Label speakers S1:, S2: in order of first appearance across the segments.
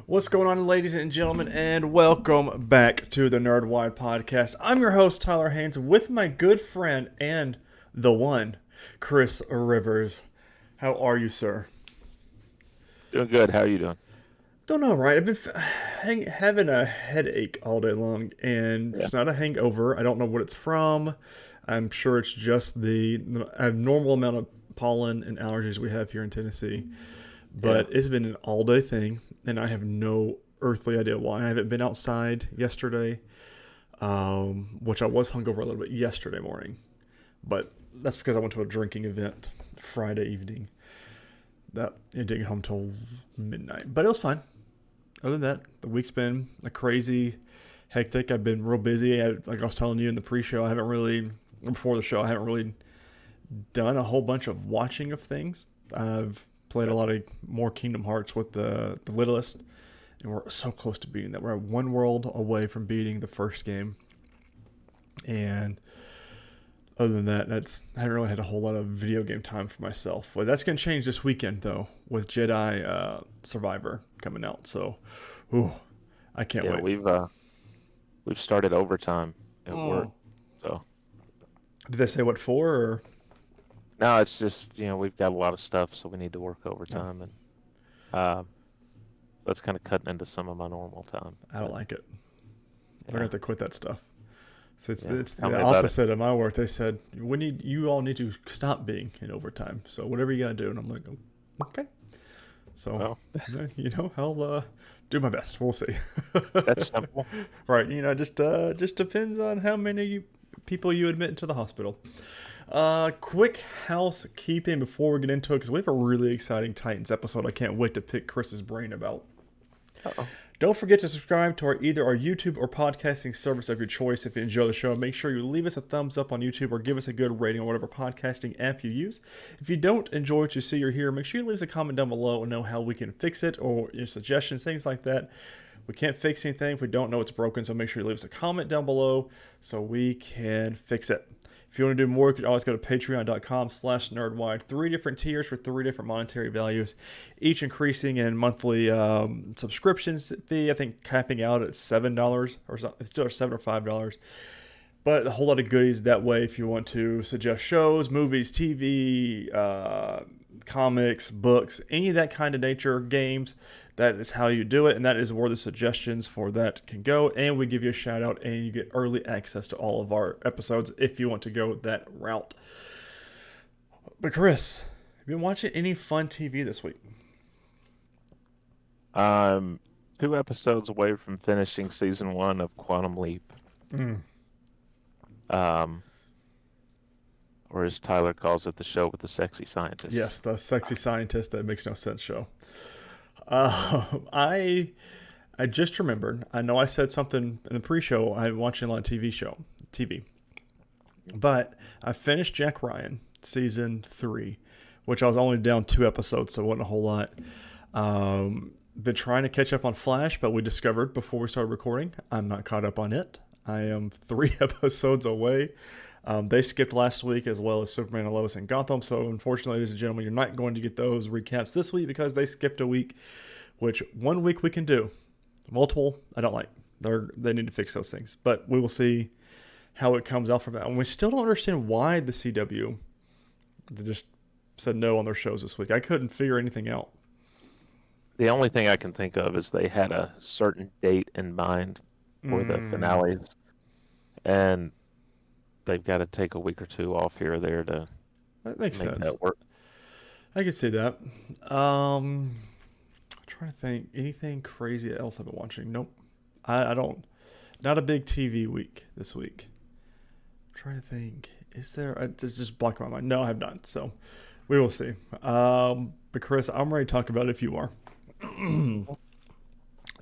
S1: What's going on, ladies and gentlemen, and welcome back to the Nerdwide podcast. I'm your host, Tyler Haynes, with my good friend and the one, Chris Rivers. How are you, sir?
S2: Doing good. How are you doing?
S1: Don't know, right? I've been having a headache all day long, and
S2: Yeah.
S1: it's not a hangover. I don't know what it's from. I'm sure it's just the abnormal amount of pollen and allergies we have here in Tennessee.
S2: Yeah.
S1: But it's been an all day thing, and I have no earthly idea why. I haven't been outside yesterday, which I was hungover a little bit yesterday morning, but that's because I went to a drinking event Friday evening. That I didn't get home till midnight, but it was fine. Other than that, the week's been a crazy, hectic. I've been real busy. Like I was telling you in the pre-show, before the show, I haven't really done a whole bunch of watching of things. I've played a lot of more Kingdom Hearts with the littlest, and we're so close to beating that. We're one world away from beating the first game, and other than that, I haven't really had a whole lot of video game time for myself. Well, that's going to change this weekend, though, with Jedi Survivor coming out. So, ooh, I can't
S2: Yeah.
S1: wait.
S2: We've started overtime at work.
S1: Oh.
S2: So
S1: Did they say what for? Or
S2: now it's just we've got a lot of stuff, so we need to work
S1: no,
S2: overtime, and uh, that's kind of cutting into some of my normal time.
S1: I don't
S2: But
S1: like it. They're going
S2: yeah,
S1: to have to quit that stuff. So
S2: yeah.
S1: it's
S2: Tell
S1: the
S2: me about it.
S1: opposite of my work. They said you all need to stop being in overtime. So whatever you got to do, and I'm like, okay. So
S2: Well,
S1: I'll do my best. We'll see.
S2: that's simple.
S1: Right, just depends on how many people you admit into the hospital. Quick housekeeping before we get into it, because we have a really exciting Titans episode. I can't wait to pick Chris's brain about.
S2: Uh-oh.
S1: Don't forget to subscribe to either our YouTube or podcasting service of your choice. If you enjoy the show, make sure you leave us a thumbs up on YouTube or give us a good rating on whatever podcasting app you use. If you don't enjoy what you see or hear, make sure you leave us a comment down below and know how we can fix it, or your suggestions, things like that. We can't fix anything if we don't know it's broken, so make sure you leave us a comment down below so we can fix it. If you want to do more, you can always go to patreon.com/nerdwide. 3 different tiers for 3 different monetary values, each increasing in monthly subscriptions fee. I think capping out at $7 or so. It's still $7 or $5. But a whole lot of goodies that way if you want to suggest shows, movies, TV, comics, books, any of that kind of nature, games. That is how you do it, and that is where the suggestions for that can go. And we give you a shout out, and you get early access to all of our episodes if you want to go that route. But Chris, have you been watching any fun TV this week?
S2: I'm 2 episodes away from finishing season 1 of Quantum Leap.
S1: Mm.
S2: Um, or as Tyler calls it, the show with the sexy scientists.
S1: Yes, the sexy scientist that makes no sense show. Uh, I I just remembered. I know I said something in the pre-show. I'm watching a lot of TV, but I finished Jack Ryan season 3, which I was only down 2 episodes, so it wasn't a whole lot. Been trying to catch up on Flash, but we discovered before we started recording, I'm not caught up on it. I am 3 episodes away. They skipped last week as well as Superman and Lois and Gotham. So unfortunately, ladies and gentlemen, you're not going to get those recaps this week because they skipped a week, which 1 week we can do. Multiple, I don't like. They need to fix those things. But we will see how it comes out from that. And we still don't understand why the CW just said no on their shows this week. I couldn't figure anything out.
S2: The only thing I can think of is they had a certain date in mind for the finales, and they've got to take a week or 2 off here or there to
S1: That makes
S2: make
S1: sense.
S2: that work.
S1: I could see that. Trying to think anything crazy else I've been watching. Nope. I don't. Not a big TV week this week. I'm trying to think. Is there? It's just blocking my mind. No, I have not. So we will see. But Chris, I'm ready to talk about it if you are.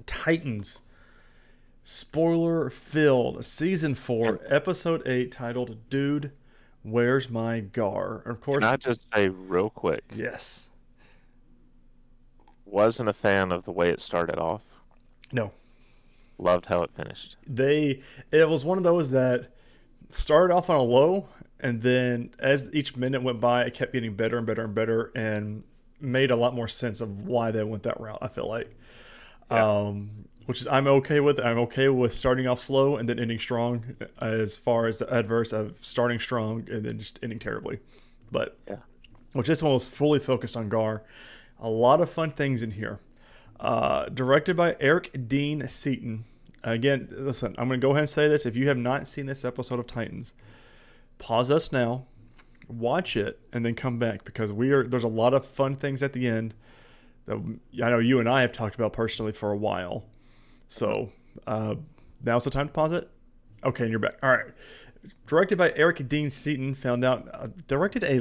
S1: Titans. Spoiler filled. Season 4, episode 8, titled Dude, Where's My Gar? And of
S2: Can
S1: course,
S2: I just say real quick,
S1: yes.
S2: wasn't a fan of the way it started off.
S1: No.
S2: Loved how it finished.
S1: It was one of those that started off on a low, and then as each minute went by, it kept getting better and better and better, and made a lot more sense of why they went that route, I feel like.
S2: Yeah.
S1: Which is I'm okay with. I'm okay with starting off slow and then ending strong, as far as the adverse of starting strong and then just ending terribly. But
S2: Yeah.
S1: which this one was fully focused on Gar. A lot of fun things in here. Directed by Eric Dean Seaton. Again, listen, I'm going to go ahead and say this. If you have not seen this episode of Titans, pause us now, watch it, and then come back, because there's a lot of fun things at the end that I know you and I have talked about personally for a while. So now's the time to pause it. Okay, and you're back. All right. Directed by Eric Dean Seaton, directed a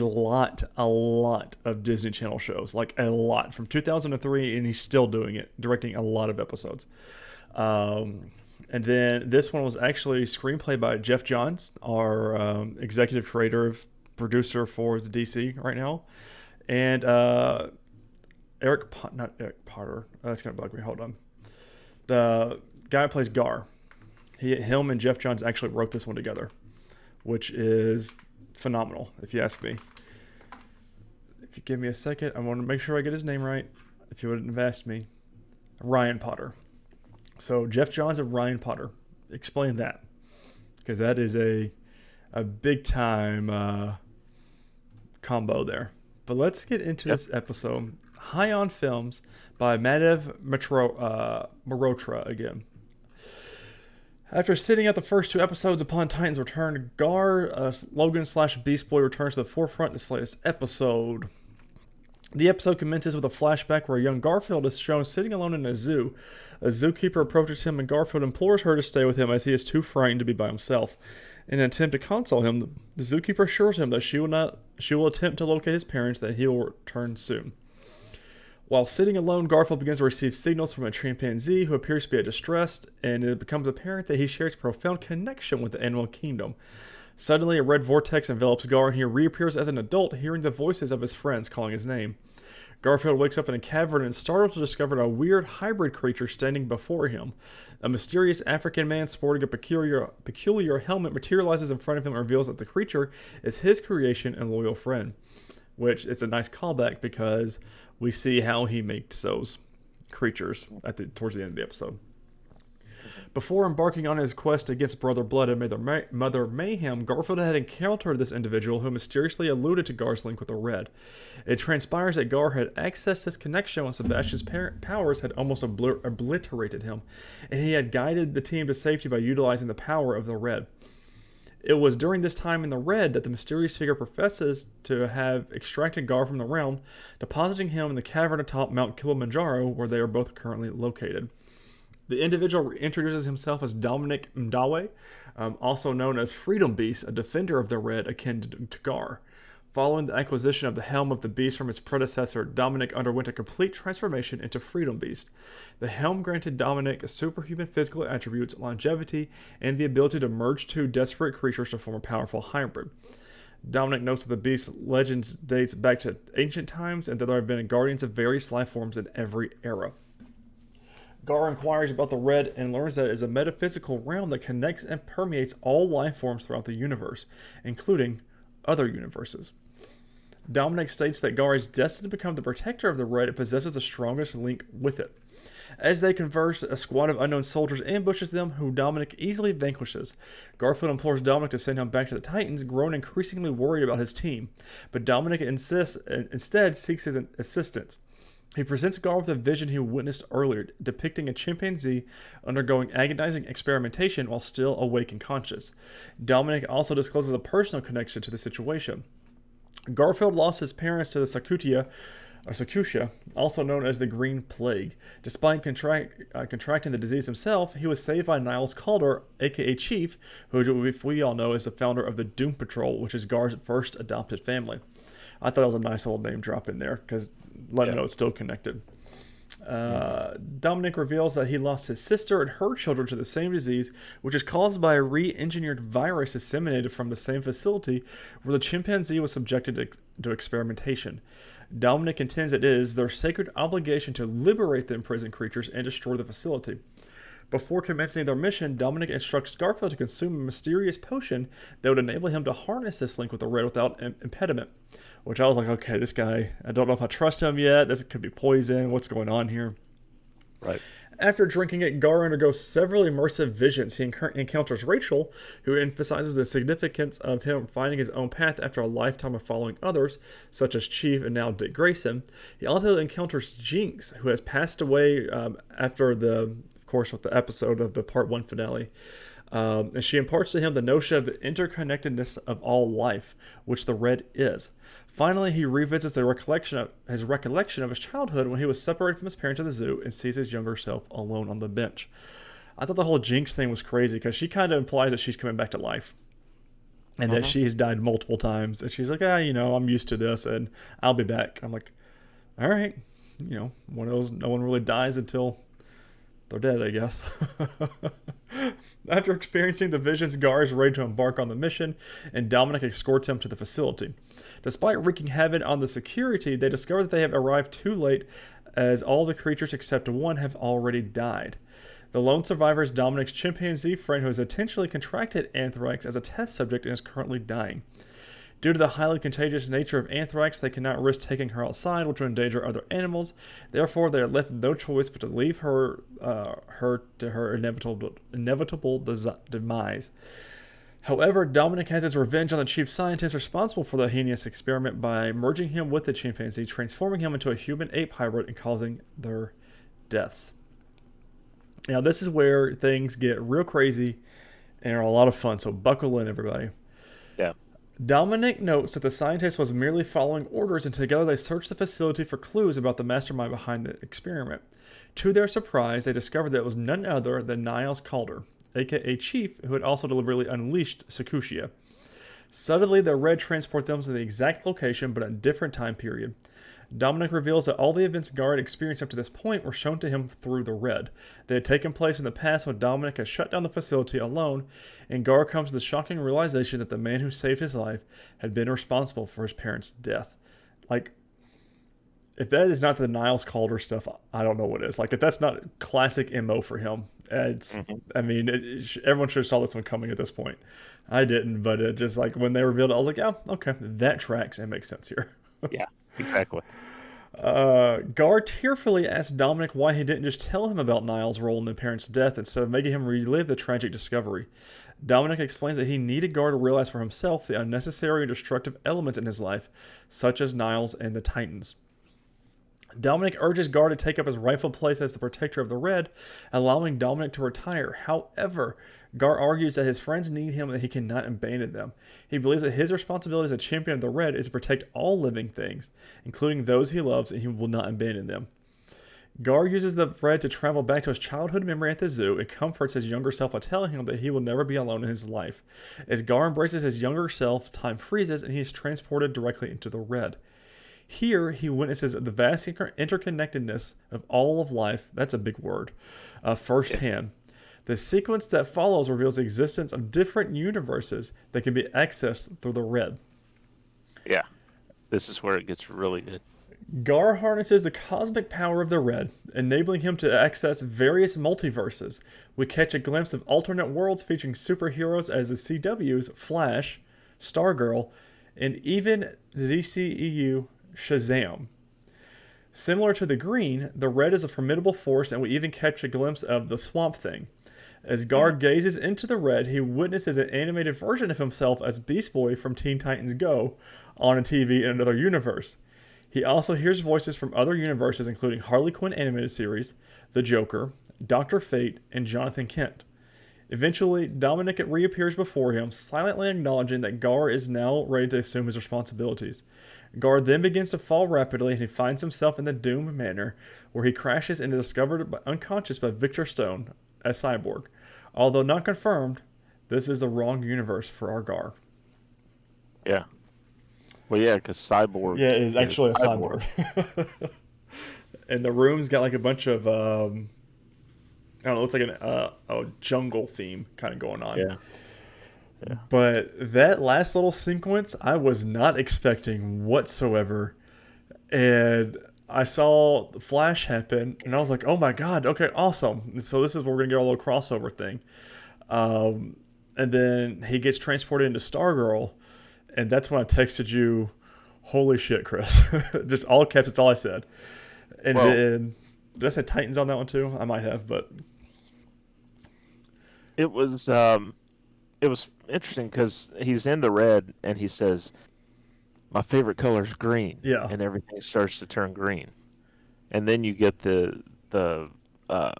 S1: lot of Disney Channel shows, like a lot, from 2003, and he's still doing it, directing a lot of episodes. And then this one was actually screenplay by Jeff Johns, our executive creative producer for the DC right now, and not Eric Potter. That's gonna bug me. Hold on. The guy who plays Gar. Him and Jeff Johns actually wrote this one together, which is phenomenal, if you ask me. If you give me a second, I want to make sure I get his name right. If you wouldn't have asked me. Ryan Potter. So Jeff Johns and Ryan Potter. Explain that. Because that is a big time combo there. But let's get into this episode. High on Films by Madhav Mehrotra again. After sitting out the first two episodes upon Titan's return, Gar, Logan/Beast Boy, returns to the forefront in this latest episode. The episode commences with a flashback where young Garfield is shown sitting alone in a zoo. A zookeeper approaches him and Garfield implores her to stay with him as he is too frightened to be by himself. In an attempt to console him, the zookeeper assures him that she will attempt to locate his parents, that he will return soon. While sitting alone, Garfield begins to receive signals from a chimpanzee who appears to be distressed, and it becomes apparent that he shares a profound connection with the animal kingdom. Suddenly, a red vortex envelops Gar, and he reappears as an adult, hearing the voices of his friends calling his name. Garfield wakes up in a cavern and startled to discover a weird hybrid creature standing before him. A mysterious African man sporting a peculiar helmet materializes in front of him and reveals that the creature is his creation and loyal friend. Which is a nice callback, because we see how he makes those creatures towards the end of the episode. Before embarking on his quest against Brother Blood and Mother Mayhem, Garfield had encountered this individual who mysteriously alluded to Gar's link with the Red. It transpires that Gar had accessed this connection when Sebastian's powers had almost obliterated him, and he had guided the team to safety by utilizing the power of the Red. It was during this time in the Red that the mysterious figure professes to have extracted Gar from the realm, depositing him in the cavern atop Mount Kilimanjaro, where they are both currently located. The individual introduces himself as Dominic Mdawe, also known as Freedom Beast, a defender of the Red akin to Gar. Following the acquisition of the Helm of the Beast from its predecessor, Dominic underwent a complete transformation into Freedom Beast. The Helm granted Dominic superhuman physical attributes, longevity, and the ability to merge two desperate creatures to form a powerful hybrid. Dominic notes that the Beast's legends dates back to ancient times and that there have been guardians of various life forms in every era. Gar inquires about the Red and learns that it is a metaphysical realm that connects and permeates all life forms throughout the universe, including other universes. Dominic states that Gar is destined to become the protector of the Red and possesses the strongest link with it. As they converse, a squad of unknown soldiers ambushes them, who Dominic easily vanquishes. Garfield implores Dominic to send him back to the Titans, grown increasingly worried about his team, but Dominic instead seeks his assistance. He presents Gar with a vision he witnessed earlier, depicting a chimpanzee undergoing agonizing experimentation while still awake and conscious. Dominic also discloses a personal connection to the situation. Garfield lost his parents to the Sakutia, also known as the Green Plague. Despite contracting the disease himself, he was saved by Niles Calder, aka Chief, who we all know is the founder of the Doom Patrol, which is Gar's first adopted family. I thought that was a nice little name drop in there, because let him know it's still connected. Dominic reveals that he lost his sister and her children to the same disease, which is caused by a re-engineered virus disseminated from the same facility where the chimpanzee was subjected to experimentation. Dominic contends it is their sacred obligation to liberate the imprisoned creatures and destroy the facility. Before commencing their mission, Dominic instructs Garfield to consume a mysterious potion that would enable him to harness this link with the Red without impediment. Which I was like, okay, this guy, I don't know if I trust him yet. This could be poison. What's going on here?
S2: Right.
S1: After drinking it, Gar undergoes several immersive visions. He encounters Rachel, who emphasizes the significance of him finding his own path after a lifetime of following others, such as Chief and now Dick Grayson. He also encounters Jinx, who has passed away after of course, with the episode of the Part 1 finale. And she imparts to him the notion of the interconnectedness of all life, which the red is. Finally, he revisits his recollection of his childhood when he was separated from his parents at the zoo and sees his younger self alone on the bench. I thought the whole Jinx thing was crazy because she kind of implies that she's coming back to life and that she has died multiple times. And she's like, I'm used to this and I'll be back. I'm like, all right, one of those, no one really dies until they're dead, I guess. After experiencing the visions, Gar is ready to embark on the mission, and Dominic escorts him to the facility. Despite wreaking havoc on the security, they discover that they have arrived too late, as all the creatures except one have already died. The lone survivor is Dominic's chimpanzee friend, who has intentionally contracted anthrax as a test subject and is currently dying. Due to the highly contagious nature of anthrax, they cannot risk taking her outside, which would endanger other animals. Therefore, they are left with no choice but to leave her to her inevitable demise. However, Dominic has his revenge on the chief scientist responsible for the heinous experiment by merging him with the chimpanzee, transforming him into a human-ape hybrid, and causing their deaths. Now, this is where things get real crazy and are a lot of fun, so buckle in, everybody.
S2: Yeah.
S1: Dominic notes that the scientist was merely following orders, and together they search the facility for clues about the mastermind behind the experiment. To their surprise, they discovered that it was none other than Niles Calder, aka Chief, who had also deliberately unleashed Secutia. Suddenly, the red transport them to the exact location, but at a different time period. Dominic reveals that all the events Gar had experienced up to this point were shown to him through the red. They had taken place in the past when Dominic had shut down the facility alone, and Gar comes to the shocking realization that the man who saved his life had been responsible for his parents' death. Like, if that is not the Niles Calder stuff, I don't know what is. Like, if that's not classic MO for him, it's, I mean, everyone should have saw this one coming at this point. I didn't, but it just, like, when they revealed it, I was like, yeah, okay, that tracks and makes sense here.
S2: Yeah, exactly.
S1: Gar tearfully asked Dominic why he didn't just tell him about Niles' role in the parents' death instead of making him relive the tragic discovery. Dominic explains that he needed Gar to realize for himself the unnecessary and destructive elements in his life, such as Niles and the Titans. Dominic urges Gar to take up his rightful place as the protector of the Red, allowing Dominic to retire. However, Gar argues that his friends need him and that he cannot abandon them. He believes that his responsibility as a champion of the Red is to protect all living things, including those he loves, and he will not abandon them. Gar uses the Red to travel back to his childhood memory at the zoo and comforts his younger self by telling him that he will never be alone in his life. As Gar embraces his younger self, time freezes and he is transported directly into the Red. Here, he witnesses the vast interconnectedness of all of life, that's a big word, firsthand. The sequence that follows reveals the existence of different universes that can be accessed through the Red.
S2: Yeah, this is where it gets really good.
S1: Gar harnesses the cosmic power of the Red, enabling him to access various multiverses. We catch a glimpse of alternate worlds featuring superheroes as the CW's Flash, Stargirl, and even the DCEU Shazam. Similar to the Green, the Red is a formidable force, and we even catch a glimpse of the Swamp Thing. As Gar gazes into the Red, he witnesses an animated version of himself as Beast Boy from Teen Titans Go on a TV in another universe. He also hears voices from other universes, including Harley Quinn animated series, the Joker, Dr. Fate, and Jonathan Kent. Eventually, Dominic reappears before him, silently acknowledging that Gar is now ready to assume his responsibilities. Gar then begins to fall rapidly, and he finds himself in the Doom Manor, where he crashes and is discovered unconscious by Victor Stone, a cyborg. Although not confirmed, this is the wrong universe for our Gar.
S2: Yeah. Well, yeah, because Cyborg...
S1: Yeah, it is actually a cyborg. And the room's got like a bunch of... I don't know, it's like a jungle theme kind of going on.
S2: Yeah.
S1: But that last little sequence, I was not expecting whatsoever. And I saw the Flash happen, and I was like, oh my god, okay, awesome. So this is where we're going to get our little crossover thing. And then he gets transported into Stargirl, and that's when I texted you, holy shit, Chris. Just all caps, that's all I said. And then... Did I say Titans on that one too? I might have, but
S2: It was interesting because he's in the red and he says, "My favorite color is green,"
S1: yeah.
S2: and everything starts to turn green. And then you get the uh,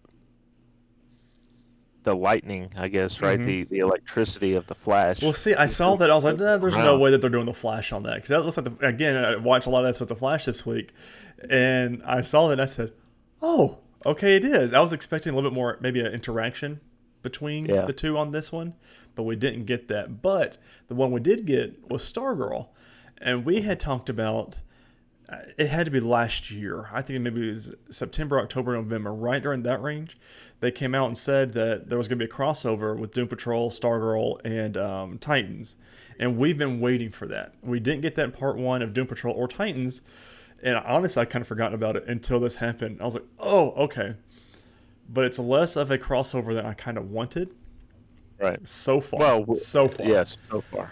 S2: the lightning, I guess, right?
S1: Mm-hmm.
S2: The electricity of the
S1: Well,
S2: flash.
S1: see, I saw that. I was like, nah, there's no
S2: Around.
S1: way that they're doing the Flash on that because that looks like again. I watched a lot of episodes of Flash this week, and I saw that and I said, "Oh, okay, it is." I was expecting a little bit more, maybe an interaction between
S2: Yeah.
S1: the two on this one, but we didn't get that. But the one we did get was Stargirl, and we had talked about it had to be last year. I think maybe it was September, October, November, right during that range. They came out and said that there was going to be a crossover with Doom Patrol, Stargirl, and Titans. And we've been waiting for that. We didn't get that in part one of Doom Patrol or Titans. And honestly, I kind of forgotten about it until this happened. I was like, oh, okay. But it's less of a crossover than I kind of wanted
S2: Right.
S1: so far.
S2: Well,
S1: So far.
S2: yes, so far.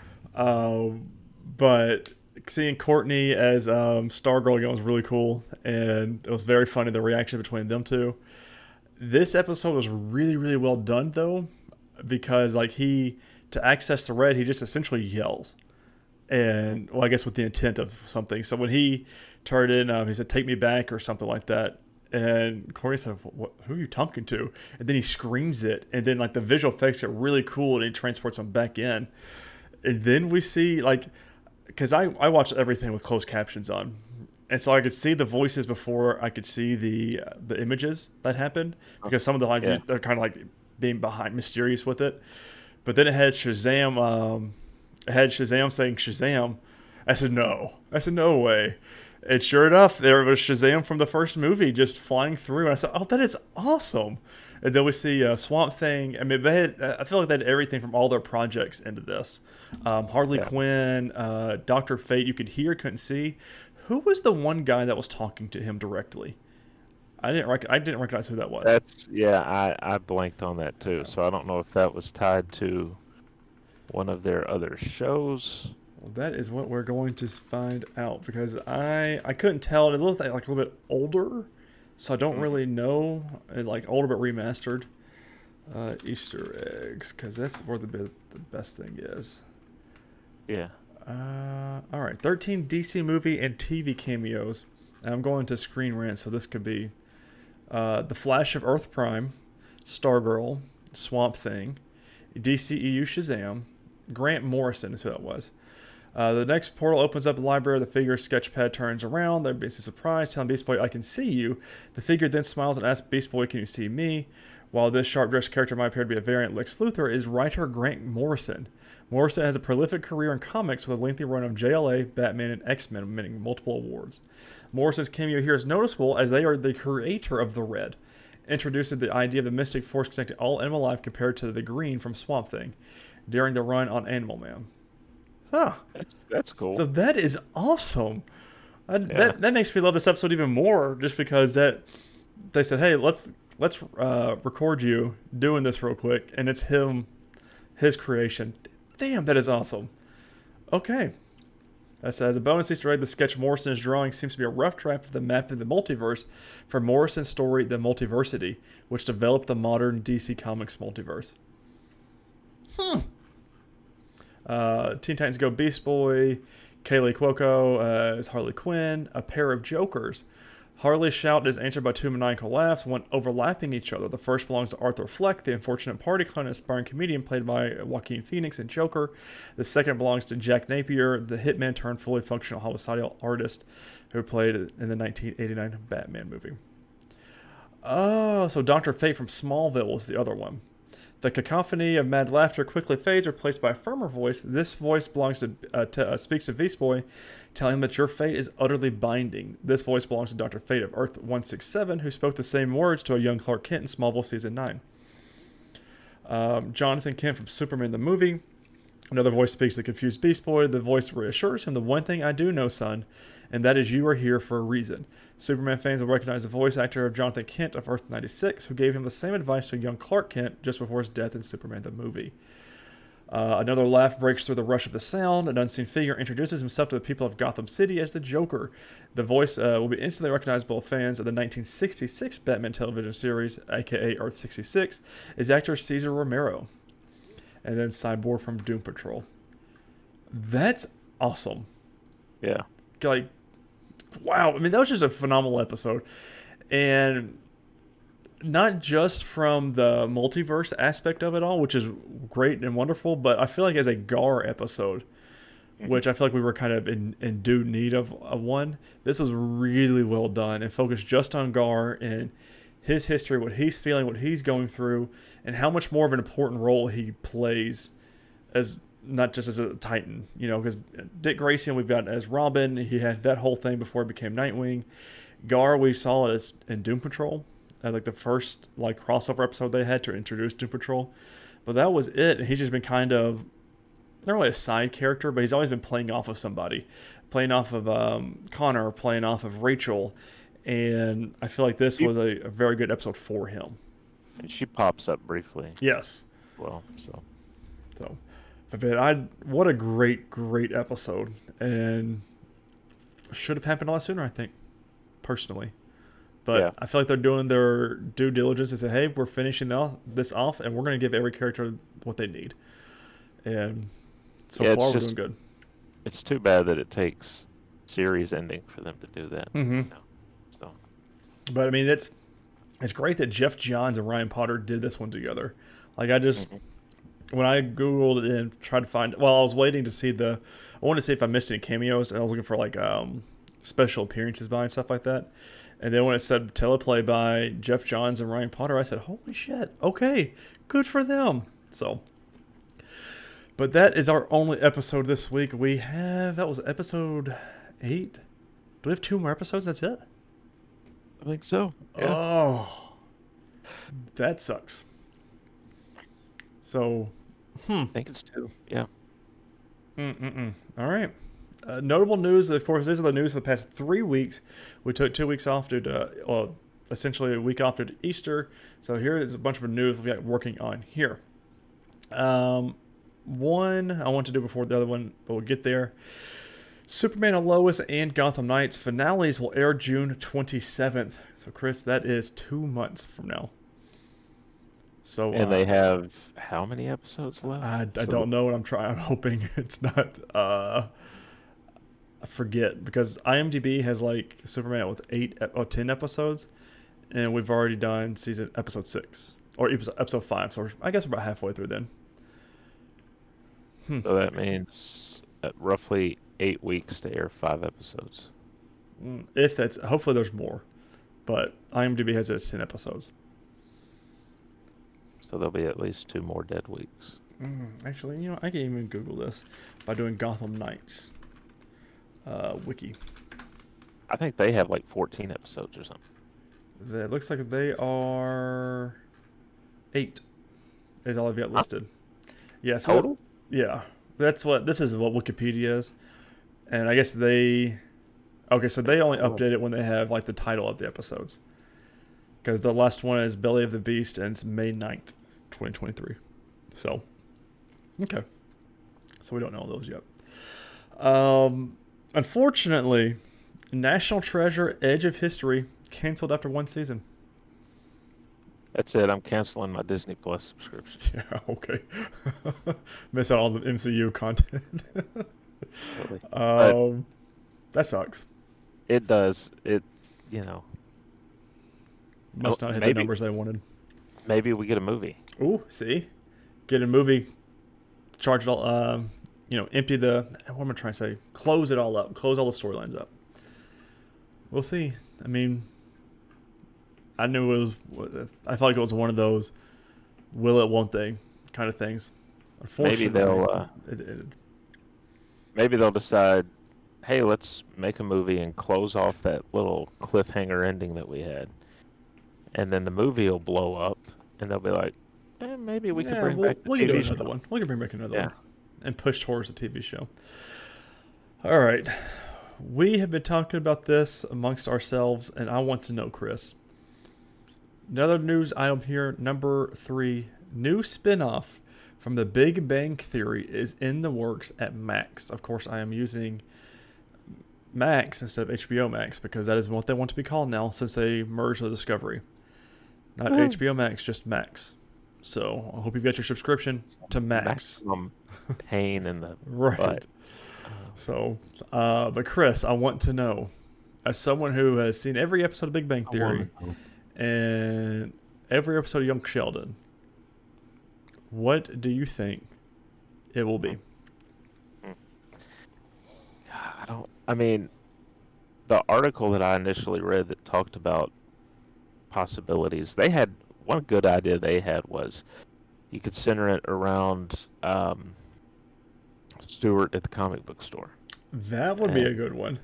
S1: But seeing Courtney as Stargirl again was really cool, and it was very funny the reaction between them two. This episode was really, really well done though, because like he to access the red, he just essentially yells, and well, I guess with the intent of something. So when he turned in, he said, "Take me back" or something like that. And Courtney said, "Who are you talking to?" And then he screams it, and then like the visual effects get really cool, and he transports him back in. And then we see like because I watched everything with closed captions on, and so I could see the voices before I could see the images that happened because some of the like
S2: Yeah.
S1: they're kind of like being behind mysterious with it. But then it had Shazam. It had Shazam saying Shazam. I said no. I said no way. And sure enough, there was Shazam from the first movie just flying through. And I said, "Oh, that is awesome!" And then we see Swamp Thing. I mean, they had. I feel like they had everything from all their projects into this. Harley
S2: Yeah.
S1: Quinn, Doctor Fate. You could hear, couldn't see. Who was the one guy that was talking to him directly? I didn't recognize who that was.
S2: That's yeah, I blanked on that too. So I don't know if that was tied to one of their other shows.
S1: Well, that is what we're going to find out because I couldn't tell. It looked like a little bit older, so I don't
S2: Mhm.
S1: really know. Like older but remastered. Easter eggs, because that's where the best thing is.
S2: Yeah.
S1: All right, 13 DC movie and TV cameos. I'm going to Screen Rant, so this could be The Flash of Earth Prime, Stargirl, Swamp Thing, DCEU Shazam, Grant Morrison is who that was. The next portal opens up the library. The figure's sketchpad turns around. They're basically surprised, telling Beast Boy, "I can see you." The figure then smiles and asks Beast Boy, "Can you see me?" While this sharp-dressed character might appear to be a variant Lex Luthor, is writer Grant Morrison. Morrison has a prolific career in comics with a lengthy run of JLA, Batman, and X-Men, winning multiple awards. Morrison's cameo here is noticeable as they are the creator of the Red, introducing the idea of the mystic force connecting all animal life compared to the green from Swamp Thing during the run on Animal Man. Huh.
S2: That's cool.
S1: So that is awesome.
S2: Yeah.
S1: That makes me love this episode even more, just because that they said, "Hey, let's record you doing this real quick," and it's his creation. Damn, that is awesome. Okay. As a bonus Easter egg, the sketch Morrison is drawing seems to be a rough draft of the map of the multiverse for Morrison's story, The Multiversity, which developed the modern DC Comics multiverse. Teen Titans Go Beast Boy, Kaylee Cuoco as Harley Quinn, a pair of Jokers. Harley's shout is answered by two maniacal laughs, one overlapping each other. The first belongs to Arthur Fleck, the unfortunate party clown and aspiring comedian played by Joaquin Phoenix in Joker. The second belongs to Jack Napier, the hitman turned fully functional homicidal artist who played in the 1989 Batman movie. Oh, so Dr. Fate from Smallville was the other one. The cacophony of mad laughter quickly fades, replaced by a firmer voice. This voice belongs to speaks to Beast Boy, telling him that your fate is utterly binding. This voice belongs to Dr. Fate of Earth 167, who spoke the same words to a young Clark Kent in Smallville Season 9. Jonathan Kent from Superman the movie. Another voice speaks to the confused Beast Boy. The voice reassures him, "The one thing I do know, son, and that is you are here for a reason." Superman fans will recognize the voice actor of Jonathan Kent of Earth 96, who gave him the same advice to young Clark Kent just before his death in Superman the movie. Another laugh breaks through the rush of the sound. An unseen figure introduces himself to the people of Gotham City as the Joker. The voice will be instantly recognizable to fans of the 1966 Batman television series, aka Earth 66, is actor Cesar Romero. And then Cyborg from Doom Patrol. That's awesome.
S2: Yeah.
S1: Like, wow. I mean, that was just a phenomenal episode. And not just from the multiverse aspect of it all, which is great and wonderful, but I feel like as a Gar episode, which I feel like we were kind of in due need of one, this was really well done and focused just on Gar and his history, what he's feeling, what he's going through, and how much more of an important role he plays as not just as a Titan, you know, because Dick Grayson we've got as Robin, he had that whole thing before he became Nightwing. Gar we saw as in Doom Patrol, like the first like crossover episode they had to introduce Doom Patrol, but that was it. And he's just been kind of not really a side character, but he's always been playing off of somebody, playing off of Connor, playing off of Rachel, and I feel like this was a very good episode for him.
S2: And she pops up briefly.
S1: Yes.
S2: Well,
S1: so, but what a great episode, and should have happened a lot sooner, I think, personally. But yeah. I feel like they're doing their due diligence and say, hey, we're finishing this off, and we're going to give every character what they need. And so far, we're doing good.
S2: It's too bad that it takes series ending for them to do that.
S1: Mm-hmm.
S2: You know? So.
S1: But, I mean, it's great that Jeff Johns and Ryan Potter did this one together. Like, I just, when I Googled it and tried to find, I was waiting to see I wanted to see if I missed any cameos, and I was looking for, like, special appearances by and stuff like that. And then when it said teleplay by Jeff Johns and Ryan Potter, I said, holy shit, okay, good for them. So, but that is our only episode this week. That was episode 8. Do we have 2 more episodes? That's it?
S2: I think so.
S1: Yeah. Oh, that sucks. So,
S2: I think it's 2. Yeah.
S1: All right. Notable news, of course, these are the news for the past 3 weeks. We took 2 weeks off due to, essentially a week off due to Easter. So here is a bunch of news we've got working on here. One I want to do before the other one, but we'll get there. Superman and Lois and Gotham Knights finales will air June 27th. So, Chris, that is 2 months from now. So,
S2: and they have how many episodes left?
S1: I don't know what I'm hoping it's not... I forget, because IMDb has like Superman with 10 episodes, and we've already done episode 6 or episode 5, so I guess we're about halfway through then.
S2: So that means roughly 8 weeks to air 5 episodes.
S1: If that's, hopefully there's more, but IMDb has it as 10 episodes.
S2: So there'll be at least 2 more dead weeks.
S1: Actually, I can even Google this by doing Gotham Knights. Wiki.
S2: I think they have like 14 episodes or something.
S1: It looks like they are 8 is all I've got listed. Yeah, so
S2: total?
S1: This is what Wikipedia is. And I guess so they only update it when they have like the title of the episodes. Because the last one is Belly of the Beast, and it's May 9th, 2023. So, okay. So we don't know those yet. Unfortunately, National Treasure Edge of History canceled after 1 season.
S2: That's it. I'm canceling my Disney Plus subscription.
S1: Yeah, okay. Miss out on the MCU content.
S2: Totally.
S1: That sucks.
S2: It does.
S1: Must not hit the numbers they wanted.
S2: Maybe we get a movie.
S1: Ooh, see? Get a movie, charge it all, empty what am I trying to say? Close it all up. Close all the storylines up. We'll see. I mean, I felt like it was one of those will it, won't they kind of things. Unfortunately,
S2: maybe they'll decide, hey, let's make a movie and close off that little cliffhanger ending that we had. And then the movie will blow up, and they'll be like, maybe we can bring back the TV show.
S1: Another one. We can bring back another one. And push towards the TV show. All right. We have been talking about this amongst ourselves, and I want to know, Chris. Another news item here, number 3. New spinoff from The Big Bang Theory is in the works at Max. Of course, I am using Max instead of HBO Max because that is what they want to be called now since they merged with Discovery. Not HBO Max, just Max. So I hope you've got your subscription to Max.
S2: Maximum pain in the
S1: right.
S2: butt.
S1: So, but Chris, I want to know, as someone who has seen every episode of Big Bang Theory and every episode of Young Sheldon, what do you think it will be?
S2: I mean, the article that I initially read that talked about possibilities, they had one good idea they had was you could center it around Stewart at the comic book store.
S1: That would be a good one.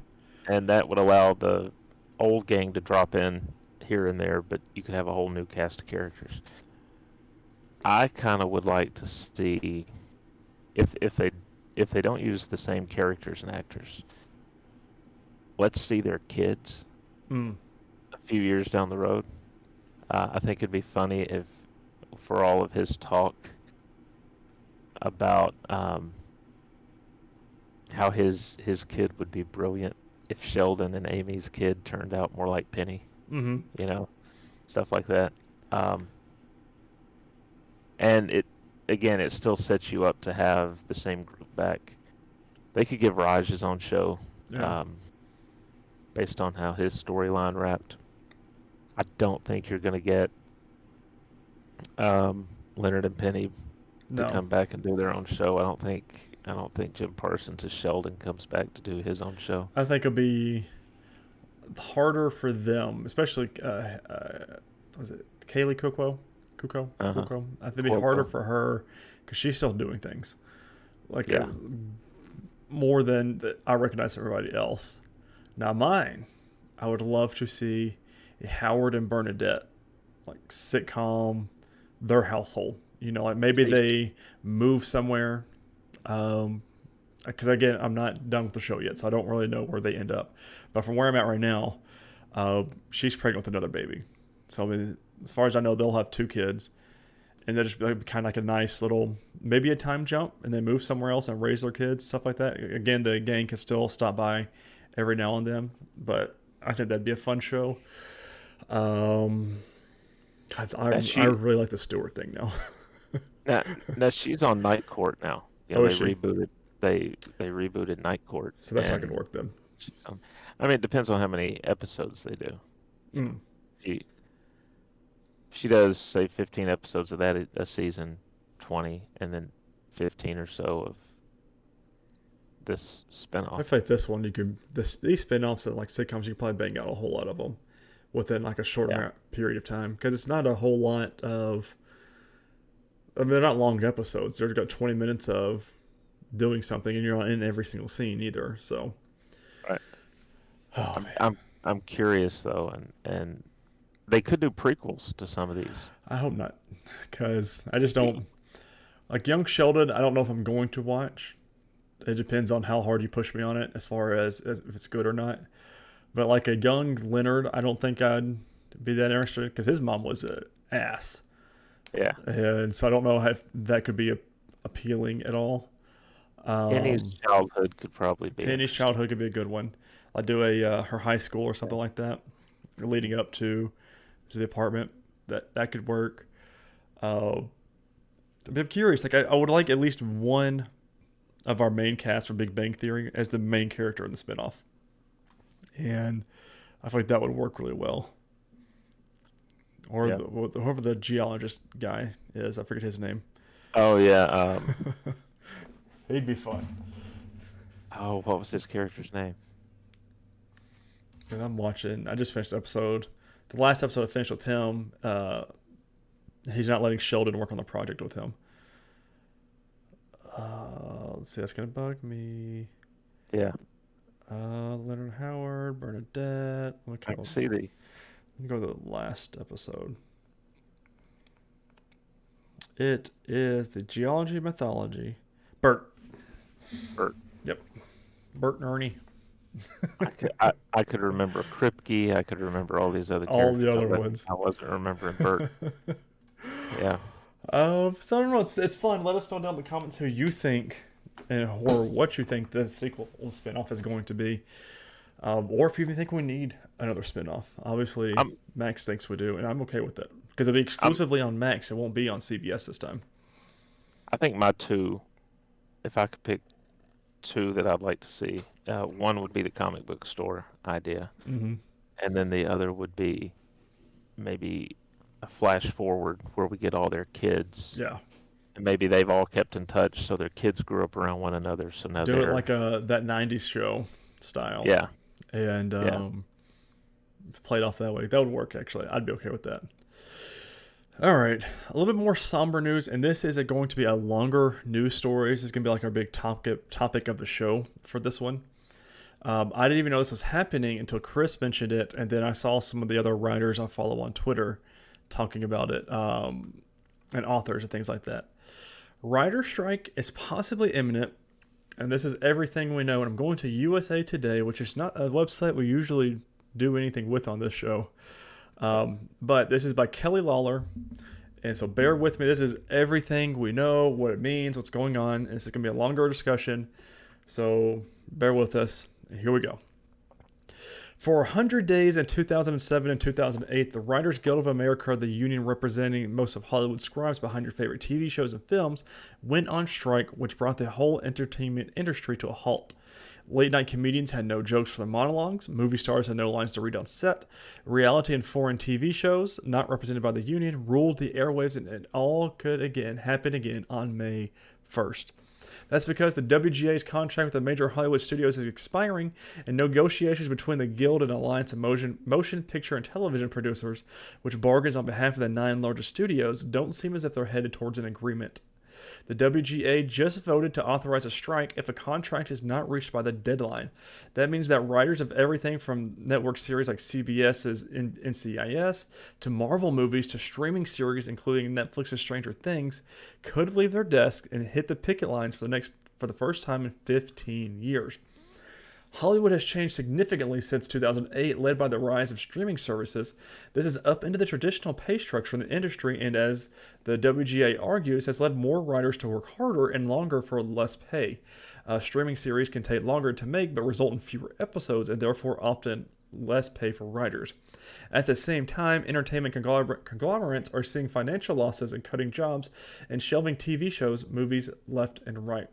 S2: And that would allow the old gang to drop in here and there, but you could have a whole new cast of characters. I kind of would like to see if they don't use the same characters and actors. Let's see their kids a few years down the road. I think it'd be funny if, for all of his talk about how his kid would be brilliant if Sheldon and Amy's kid turned out more like Penny. You know, stuff like that. And it still sets you up to have the same group back. They could give Raj his own show.
S1: Yeah.
S2: Based on how his storyline wrapped. I don't think you're going to get Leonard and Penny to come back and do their own show. I don't think Jim Parsons as Sheldon comes back to do his own show.
S1: I think it'll be harder for them, especially was it Kaylee Cuoco? I think it'd be harder for her because she's still doing things more than I recognize everybody else. Now mine, I would love to see a Howard and Bernadette sitcom, their household. You know, maybe they move somewhere. Because again, I'm not done with the show yet, so I don't really know where they end up. But from where I'm at right now, she's pregnant with another baby. So I mean, as far as I know, they'll have 2 kids, and they'll just be kind of like a nice little, maybe a time jump, and then move somewhere else and raise their kids, stuff like that. Again, the gang can still stop by every now and then, but I think that'd be a fun show. I really like the Stewart thing now.
S2: now she's on Night Court now. You know, they rebooted Night Court.
S1: So that's not gonna work then.
S2: I mean, it depends on how many episodes they do. She does say 15 episodes of that a season, 20, and then 15 or so of this spinoff.
S1: I feel like this one these spinoffs and sitcoms, you can probably bang out a whole lot of them within a short period of time because it's not a whole lot of. I mean, they're not long episodes. They've got 20 minutes of doing something, and you're not in every single scene either. So,
S2: right. I'm curious though, and they could do prequels to some of these.
S1: I hope not, because I just don't Young Sheldon. I don't know if I'm going to watch. It depends on how hard you push me on it, as far as if it's good or not. But a young Leonard, I don't think I'd be that interested because his mom was an ass.
S2: Yeah.
S1: And so I don't know if that could be appealing at all.
S2: Penny's childhood could probably be.
S1: Penny's childhood could be a good one. I'd do her high school or something like that, leading up to the apartment. That could work. I'm curious. I would like at least one of our main cast from Big Bang Theory as the main character in the spinoff, and I feel like that would work really well. Or whoever the geologist guy is, I forget his name.
S2: Oh yeah,
S1: he'd be fun.
S2: Oh, what was his character's name?
S1: And I just finished the episode. The last episode I finished with him. He's not letting Sheldon work on the project with him. Let's see, that's gonna bug me.
S2: Yeah.
S1: Leonard Howard, Bernadette.
S2: I can see the.
S1: Let me go to the last episode. It is the geology mythology. Bert. Yep. Bert and Ernie.
S2: I could remember Kripke. I could remember all these other
S1: characters. All the other
S2: but
S1: ones.
S2: I wasn't remembering Bert. Yeah.
S1: So I don't know. It's fun. Let us know down in the comments who you think or what you think the sequel, the spinoff, is going to be, or if you even think we need another spinoff. Obviously,
S2: I'm
S1: Max thinks we do, and I'm okay with that because it'll be
S2: I'm
S1: exclusively on Max. It won't be on CBS this time.
S2: I think my two, if I could pick two that I'd like to see, one would be the comic book store idea,
S1: Mm-hmm.
S2: and then the other would be maybe a flash forward where we get all their kids,
S1: Yeah,
S2: and maybe they've all kept in touch, so their kids grew up around one another, so now
S1: do it
S2: they're
S1: like that '90s show style,
S2: yeah,
S1: and
S2: yeah.
S1: played off that way. That would work actually. I'd be okay with that. All right, a little bit more somber news, and this is going to be a longer news story. This is going to be like our big topic of the show for this one. I didn't even know this was happening until Chris mentioned it, and then I saw some of the other writers I follow on Twitter talking about it, and authors and things like that. Writer strike is possibly imminent, and this is everything we know. And I'm going to USA Today, which is not a website we usually do anything with on this show. But this is by Kelly Lawler. And so bear with me. This is everything we know, what it means, what's going on. And this is going to be a longer discussion. So bear with us. Here we go. For 100 days in 2007 and 2008, the Writers Guild of America, the union representing most of Hollywood scribes behind your favorite TV shows and films, went on strike, which brought the whole entertainment industry to a halt. Late night comedians had no jokes for their monologues, movie stars had no lines to read on set, reality and foreign TV shows, not represented by the union, ruled the airwaves, and it all could happen again on May 1st. That's because the WGA's contract with the major Hollywood studios is expiring, and negotiations between the Guild and Alliance of Motion Picture and Television Producers, which bargains on behalf of the 9 largest studios, don't seem as if they're headed towards an agreement. The WGA just voted to authorize a strike if a contract is not reached by the deadline. That means that writers of everything from network series like CBS's NCIS to Marvel movies to streaming series including Netflix's Stranger Things could leave their desk and hit the picket lines for the first time in 15 years. Hollywood has changed significantly since 2008, led by the rise of streaming services. This is up into the traditional pay structure in the industry, and as the WGA argues, has led more writers to work harder and longer for less pay. Streaming series can take longer to make, but result in fewer episodes, and therefore often less pay for writers. At the same time, entertainment conglomerates are seeing financial losses and cutting jobs and shelving TV shows, movies left and right.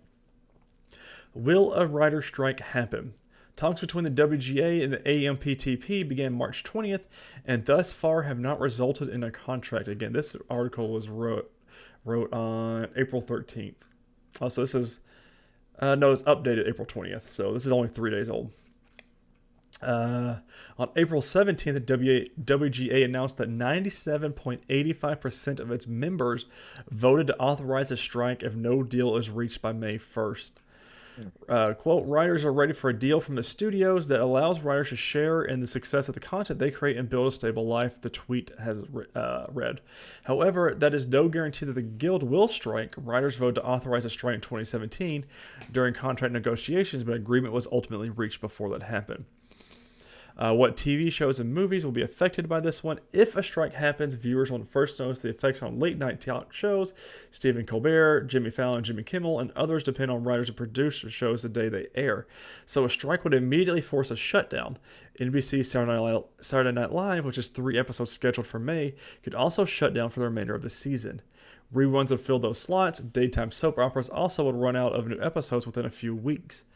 S1: Will a writer strike happen? Talks between the WGA and the AMPTP began March 20th and thus far have not resulted in a contract. Again, this article was wrote on April 13th. So this is, no, it's updated April 20th. So this is only 3 days old. On April 17th, the WGA announced that 97.85% of its members voted to authorize a strike if no deal is reached by May 1st. Quote, writers are ready for a deal from the studios that allows writers to share in the success of the content they create and build a stable life, the tweet has read. However, that is no guarantee that the Guild will strike. Writers voted to authorize a strike in 2017 during contract negotiations, but agreement was ultimately reached before that happened. What TV shows and movies will be affected by this one? If a strike happens, viewers will first notice the effects on late night talk shows. Stephen Colbert, Jimmy Fallon, Jimmy Kimmel, and others depend on writers and producers shows the day they air. So a strike would immediately force a shutdown. NBC's Saturday Night Live, which is 3 episodes scheduled for May, could also shut down for the remainder of the season. Reruns would fill those slots. Daytime soap operas also would run out of new episodes within a few weeks.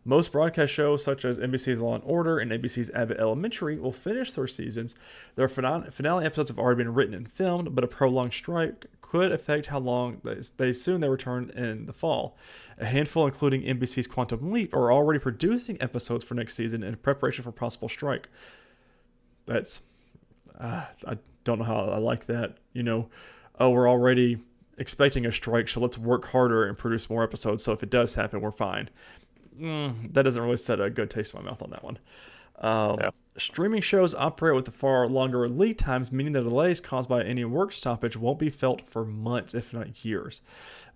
S1: Most broadcast shows, such as NBC's Law & Order and ABC's Abbott Elementary, will finish their seasons. Their finale episodes have already been written and filmed, but a prolonged strike could affect how long they return in the fall. A handful, including NBC's Quantum Leap, are already producing episodes for next season in preparation for possible strike. That's... I don't know how I like that. We're already expecting a strike, so let's work harder and produce more episodes, so if it does happen, we're fine. That doesn't really set a good taste in my mouth on that one.
S2: Yeah.
S1: Streaming shows operate with far longer lead times, meaning the delays caused by any work stoppage won't be felt for months, if not years.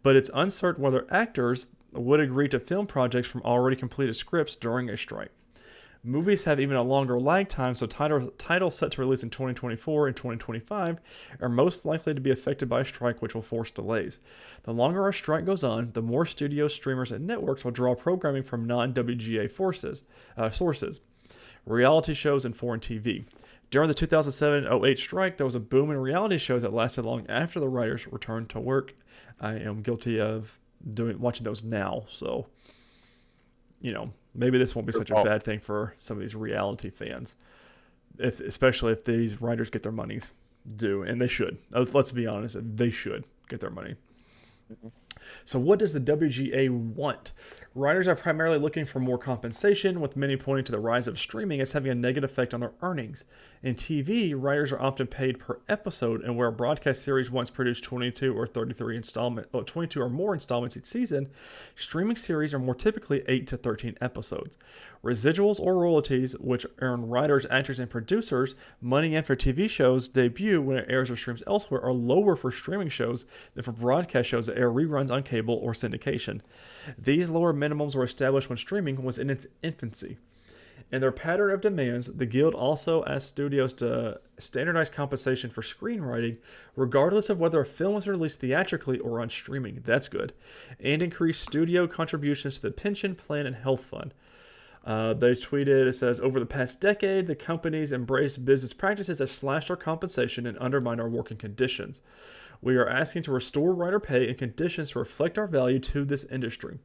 S1: But it's uncertain whether actors would agree to film projects from already completed scripts during a strike. Movies have even a longer lag time, so titles set to release in 2024 and 2025 are most likely to be affected by a strike, which will force delays. The longer our strike goes on, the more studios, streamers, and networks will draw programming from non-WGA sources, reality shows, and foreign TV. During the 2007-08 strike, there was a boom in reality shows that lasted long after the writers returned to work. I am guilty of watching those now, so maybe this won't be such a bad thing for some of these reality fans, especially if these writers get their money's due, and they should. Let's be honest, they should get their money. So what does the WGA want? Writers are primarily looking for more compensation, with many pointing to the rise of streaming as having a negative effect on their earnings. In TV, writers are often paid per episode, and where a broadcast series once produced 22 or more installments each season, streaming series are more typically 8 to 13 episodes. Residuals or royalties, which earn writers, actors, and producers money in for TV shows debut when it airs or streams elsewhere, are lower for streaming shows than for broadcast shows that air reruns on cable or syndication. These lower minimums were established when streaming was in its infancy. In their pattern of demands, the Guild also asked studios to standardize compensation for screenwriting, regardless of whether a film was released theatrically or on streaming. That's good. And increase studio contributions to the pension plan and health fund. They tweeted, it says, over the past decade, the companies embraced business practices that slashed our compensation and undermined our working conditions. We are asking to restore writer pay and conditions to reflect our value to this industry.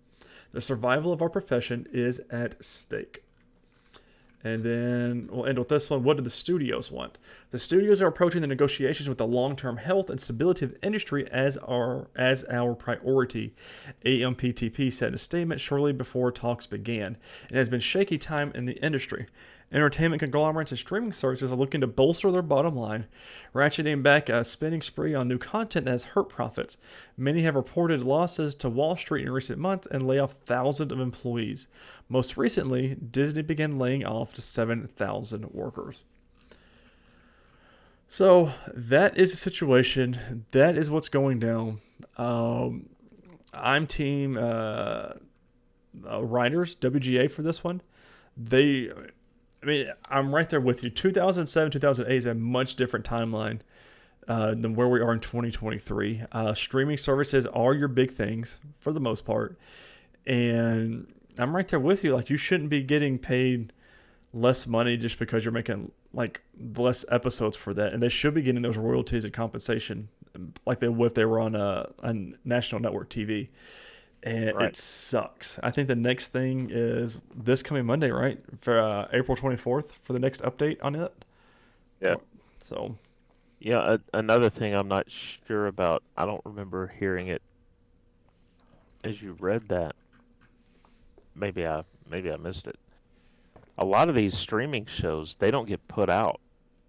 S1: The survival of our profession is at stake. And then we'll end with this one. What do the studios want? The studios are approaching the negotiations with the long-term health and stability of the industry as our priority, AMPTP said in a statement shortly before talks began. It has been shaky time in the industry. Entertainment conglomerates and streaming services are looking to bolster their bottom line, ratcheting back a spending spree on new content that has hurt profits. Many have reported losses to Wall Street in recent months and lay off thousands of employees. Most recently, Disney began laying off 7,000 workers. So that is the situation. That is what's going down. I'm team writers, WGA for this one. I'm right there with you. 2007, 2008 is a much different timeline than where we are in 2023. Streaming services are your big things for the most part. And I'm right there with you. Like, you shouldn't be getting paid less money just because you're making like less episodes for that. And they should be getting those royalties and compensation like they would if they were on a national network TV. And right. It sucks. I think the next thing is this coming Monday, right? For April 24th for the next update on it.
S2: Yeah.
S1: So.
S2: Yeah, another thing I'm not sure about. I don't remember hearing it as you read that. Maybe I missed it. A lot of these streaming shows, they don't get put out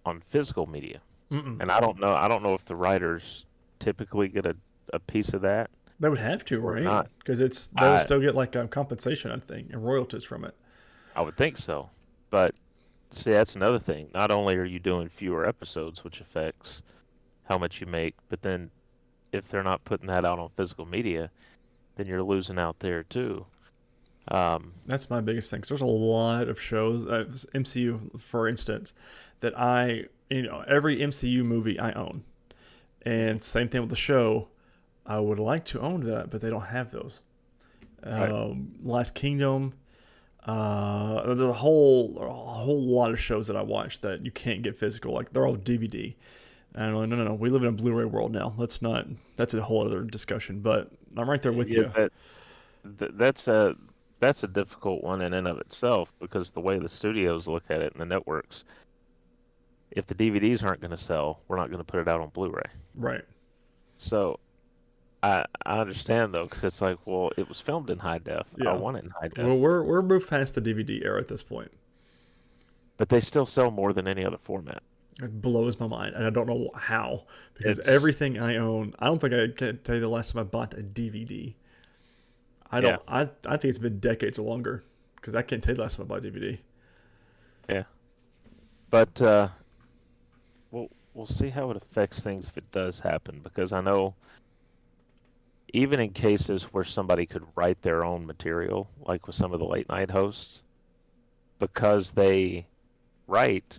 S2: on physical media.
S1: Mm-mm.
S2: And I don't know if the writers typically get a piece of that.
S1: They would have to, right? Because they'll still get like compensation, I think, and royalties from it.
S2: I would think so. But see, that's another thing. Not only are you doing fewer episodes, which affects how much you make, but then if they're not putting that out on physical media, then you're losing out there too.
S1: That's my biggest thing. 'Cause there's a lot of shows, MCU for instance, that every MCU movie I own, and same thing with the show. I would like to own that, but they don't have those. Right. Last Kingdom. There's a whole lot of shows that I watch that you can't get physical. Like, they're all DVD. And I'm like, no. We live in a Blu-ray world now. Let's not. That's a whole other discussion. But I'm right there with you.
S2: That's a difficult one in and of itself, because the way the studios look at it and the networks, if the DVDs aren't going to sell, we're not going to put it out on Blu-ray.
S1: Right.
S2: So I understand, though, because it's like, well, it was filmed in high def. Yeah. I want it in high def.
S1: Well, we're moved past the DVD era at this point.
S2: But they still sell more than any other format.
S1: It blows my mind, and I don't know how, because everything I own, I don't think I can tell you the last time I bought a DVD. I think it's been decades or longer, because I can't tell you the last time I bought a DVD.
S2: Yeah. But we'll see how it affects things if it does happen, because I know even in cases where somebody could write their own material, like with some of the late night hosts, because they write,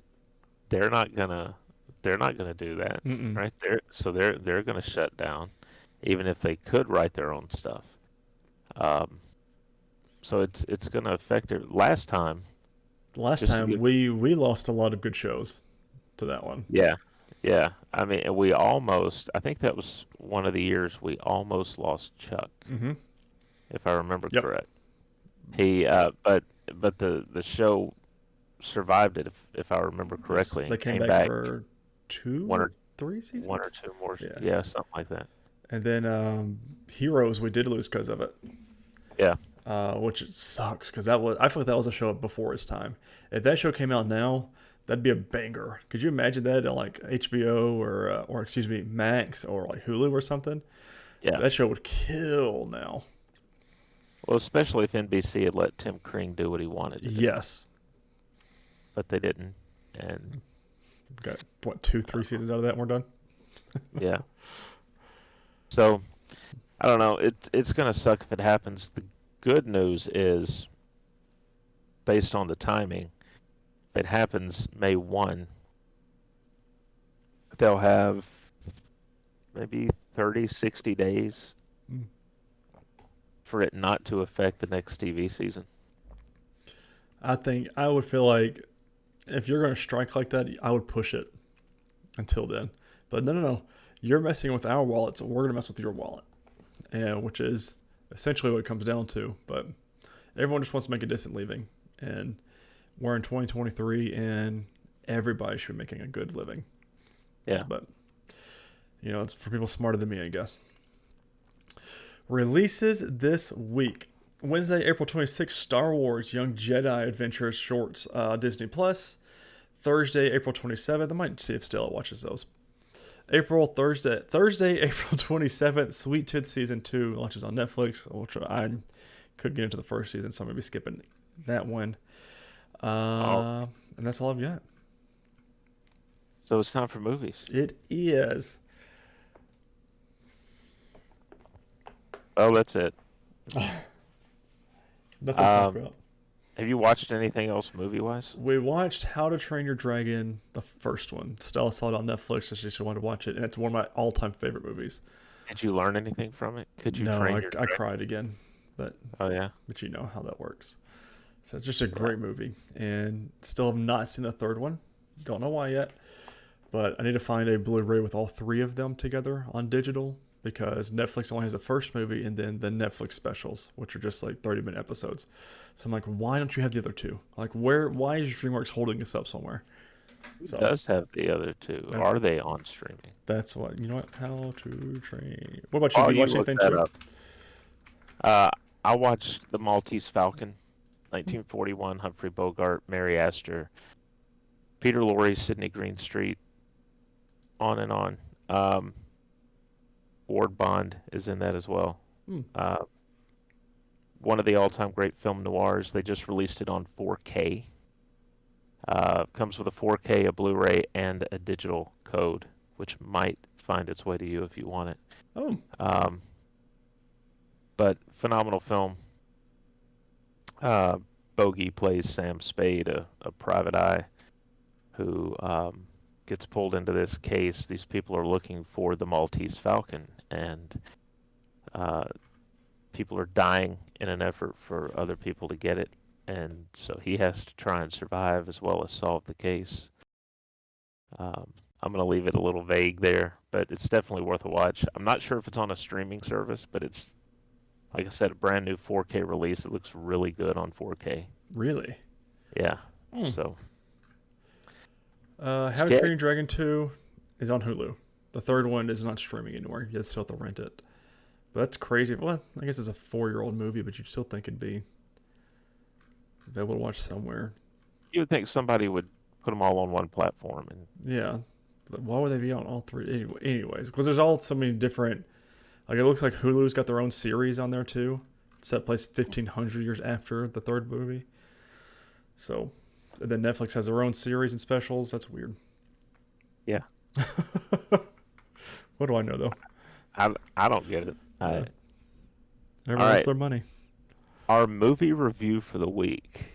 S2: they're not gonna they're not gonna do that,
S1: Mm-mm.
S2: right? They're gonna shut down, even if they could write their own stuff. Um, so it's gonna affect it. Last time,
S1: Last
S2: just to
S1: time
S2: give
S1: we lost a lot of good shows to that one.
S2: yeah, yeah. I mean, we almost. I think that was one of the years we almost lost Chuck,
S1: Mm-hmm.
S2: if I remember
S1: Yep.
S2: correct. He, but the show survived it, if I remember
S1: Yes,
S2: correctly,
S1: they
S2: and
S1: came
S2: came
S1: back
S2: back
S1: for
S2: one
S1: two,
S2: or
S1: three
S2: one
S1: seasons.
S2: or two more.
S1: Yeah,
S2: Yeah, something like that.
S1: and then Heroes we did lose because of it,
S2: Yeah,
S1: which it sucks because that was I feel like that was a show before its time. If that show came out now, that'd be a banger. Could you imagine that on like HBO or excuse me Max or like Hulu or something?
S2: yeah.
S1: That show would kill now.
S2: Well, especially if NBC had let Tim Kring do what he wanted to do,
S1: Yes,
S2: but they didn't. And
S1: got what 2, 3 seasons out of that, and we're done.
S2: yeah, so I don't know. It's gonna suck if it happens. The good news is, based on the timing, if it happens May 1, they'll have maybe 30, 60 days
S1: Mm.
S2: for it not to affect the next TV season.
S1: I think I would feel like if you're going to strike like that, I would push it until then. But no, no, no. You're messing with our wallet, so we're going to mess with your wallet, and which is essentially what it comes down to. But everyone just wants to make a decent living, and we're in 2023, and everybody should be making a good living.
S2: Yeah.
S1: But it's for people smarter than me, I guess. Releases this week. Wednesday, April 26th, Star Wars Young Jedi Adventures shorts, Disney Plus. Thursday, April 27th. I might see if Stella watches those. Thursday, April 27th, Sweet Tooth Season 2 launches on Netflix, which I could get into the first season, so I'm going to be skipping that one.
S2: Oh,
S1: And that's all I've got.
S2: so it's time for movies.
S1: It is.
S2: Oh, that's it.
S1: Nothing to talk
S2: Um,
S1: about.
S2: have you watched anything else movie-wise?
S1: We watched How to Train Your Dragon, the first one. Stella saw it on Netflix, so she wanted to watch it, and it's one of my all-time favorite movies.
S2: Did you learn anything from it? Could you
S1: No,
S2: train
S1: I,
S2: your
S1: I
S2: dragon?
S1: cried again, but
S2: Oh yeah.
S1: you know how that works. So it's just a
S2: Yeah.
S1: great movie, and still have not seen the third one. Don't know why yet, but I need to find a Blu-ray with all three of them together on digital because Netflix only has the first movie and then the Netflix specials, which are just like 30-minute episodes. So I'm like, why don't you have the other two? Like, why is DreamWorks holding this up somewhere?
S2: Who
S1: So
S2: does have the other two?
S1: that's
S2: Are they on streaming?
S1: that's what How to Train. What about you? Do
S2: While
S1: you
S2: you
S1: watch
S2: look
S1: anything
S2: that
S1: too?
S2: up, I watched The Maltese Falcon, 1941, Humphrey Bogart, Mary Astor, Peter Lorre, Sidney Greenstreet, on and on. Um, Ward Bond is in that as well.
S1: Hmm.
S2: One of the all-time great film noirs. They just released it on 4K. Comes with a 4K, a Blu-ray, and a digital code, which might find its way to you if you want it.
S1: Oh,
S2: Um, but phenomenal film. Bogey plays Sam Spade, a private eye who gets pulled into this case. These people are looking for the Maltese Falcon, and uh, people are dying in an effort for other people to get it. And so he has to try and survive as well as solve the case. I'm going to leave it a little vague there, but it's definitely worth a watch. I'm not sure if it's on a streaming service, but it's, like I said, a brand new 4K release. It looks really good on 4K.
S1: really?
S2: Yeah.
S1: Hmm.
S2: So,
S1: How to
S2: yeah,
S1: Train Your Dragon 2 is on Hulu. The third one is not streaming anywhere. You still have to rent it. But that's crazy. Well, I guess it's a 4-year-old movie, but you'd still think it'd be available to watch somewhere.
S2: you would think somebody would put them all on one platform. And
S1: Yeah. But why would they be on all three? Anyways, because there's all so many different. Like, it looks like Hulu's got their own series on there, too. It's set place 1,500 years after the third movie. So, and then Netflix has their own series and specials. That's weird.
S2: yeah,
S1: What do I know, though?
S2: I don't get it.
S1: Yeah.
S2: All
S1: Everyone wants
S2: right.
S1: their money.
S2: Our movie review for the week